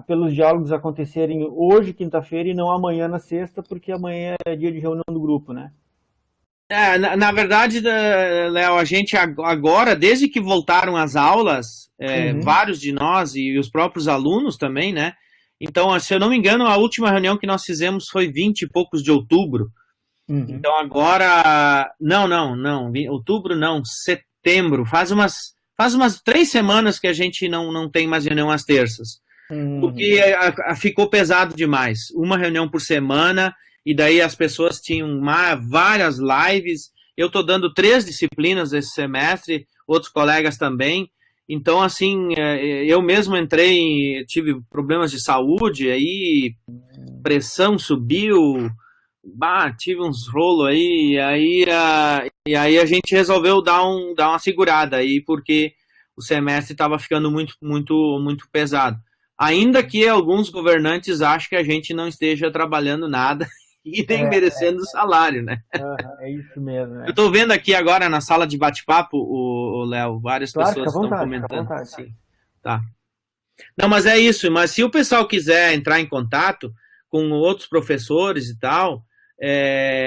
pelos diálogos acontecerem hoje, quinta-feira, e não amanhã na sexta, porque amanhã é dia de reunião do grupo, né? Na verdade, Léo, a gente agora, desde que voltaram as aulas, vários de nós e os próprios alunos também, né? Então, se eu não me engano, a última reunião que nós fizemos foi 20 e poucos de outubro. Então agora, não, outubro não, setembro, faz umas 3 semanas que a gente não tem mais reunião às terças, porque ficou pesado demais, uma reunião por semana, e daí as pessoas tinham várias lives, eu estou dando 3 disciplinas esse semestre, outros colegas também, então assim, eu mesmo tive problemas de saúde, aí pressão subiu, tive uns rolos aí, e aí a gente resolveu dar uma segurada aí, porque o semestre estava ficando muito, muito, muito pesado. Ainda que alguns governantes achem que a gente não esteja trabalhando nada e nem merecendo salário, né? É isso mesmo. Eu estou vendo aqui agora na sala de bate-papo, o Léo, várias pessoas estão comentando. Sim. Tá. Não, mas é isso. Mas se o pessoal quiser entrar em contato com outros professores e tal,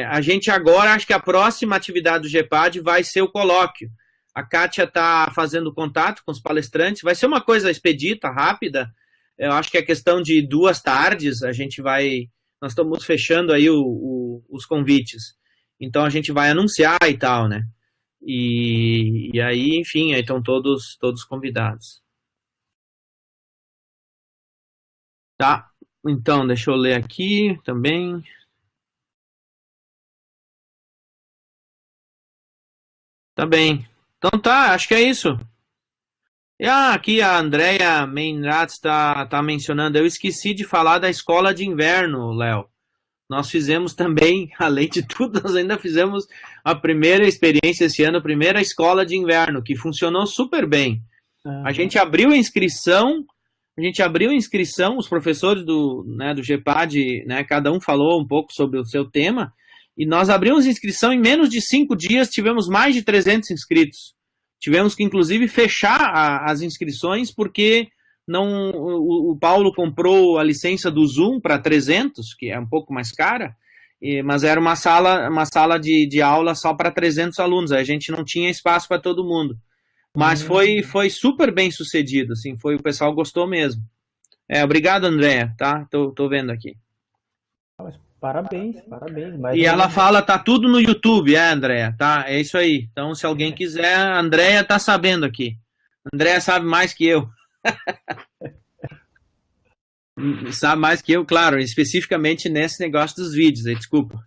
a gente agora, acho que a próxima atividade do GEPAD vai ser o colóquio. A Kátia está fazendo contato com os palestrantes, vai ser uma coisa expedita, rápida. Eu acho que é questão de 2 tardes, nós estamos fechando aí os convites. Então a gente vai anunciar e tal, né? E aí, enfim, aí estão todos convidados. Tá, então deixa eu ler aqui também. Tá bem. Então tá, acho que é isso. E aqui a Andrea Meinratz está mencionando, eu esqueci de falar da escola de inverno, Léo. Nós fizemos também, além de tudo, nós ainda fizemos a primeira experiência esse ano, a primeira escola de inverno, que funcionou super bem. A gente abriu a inscrição, os professores do GEPAD, né, cada um falou um pouco sobre o seu tema, e nós abrimos inscrição em menos de 5 dias, tivemos mais de 300 inscritos. Tivemos que, inclusive, fechar as inscrições porque não, o Paulo comprou a licença do Zoom para 300, que é um pouco mais cara, mas era uma sala de aula só para 300 alunos, a gente não tinha espaço para todo mundo. Mas foi super bem sucedido, assim, o pessoal gostou mesmo. Obrigado, Andréa, tá? Tô vendo aqui. Parabéns. E ela fala, tá tudo no YouTube, Andréa, tá? É isso aí. Então, se alguém quiser, a Andréa tá sabendo aqui. A Andréa sabe mais que eu. Sabe mais que eu, claro, especificamente nesse negócio dos vídeos aí, desculpa.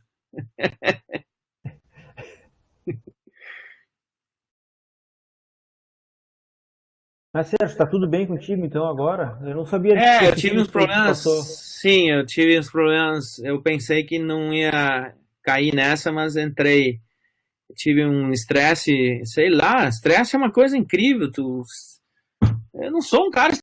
Mas Sérgio, tá tudo bem contigo então agora? Eu não sabia eu tive uns problemas. Sim, eu tive uns problemas. Eu pensei que não ia cair nessa, mas entrei. Tive um estresse, sei lá, estresse é uma coisa incrível. Eu não sou um cara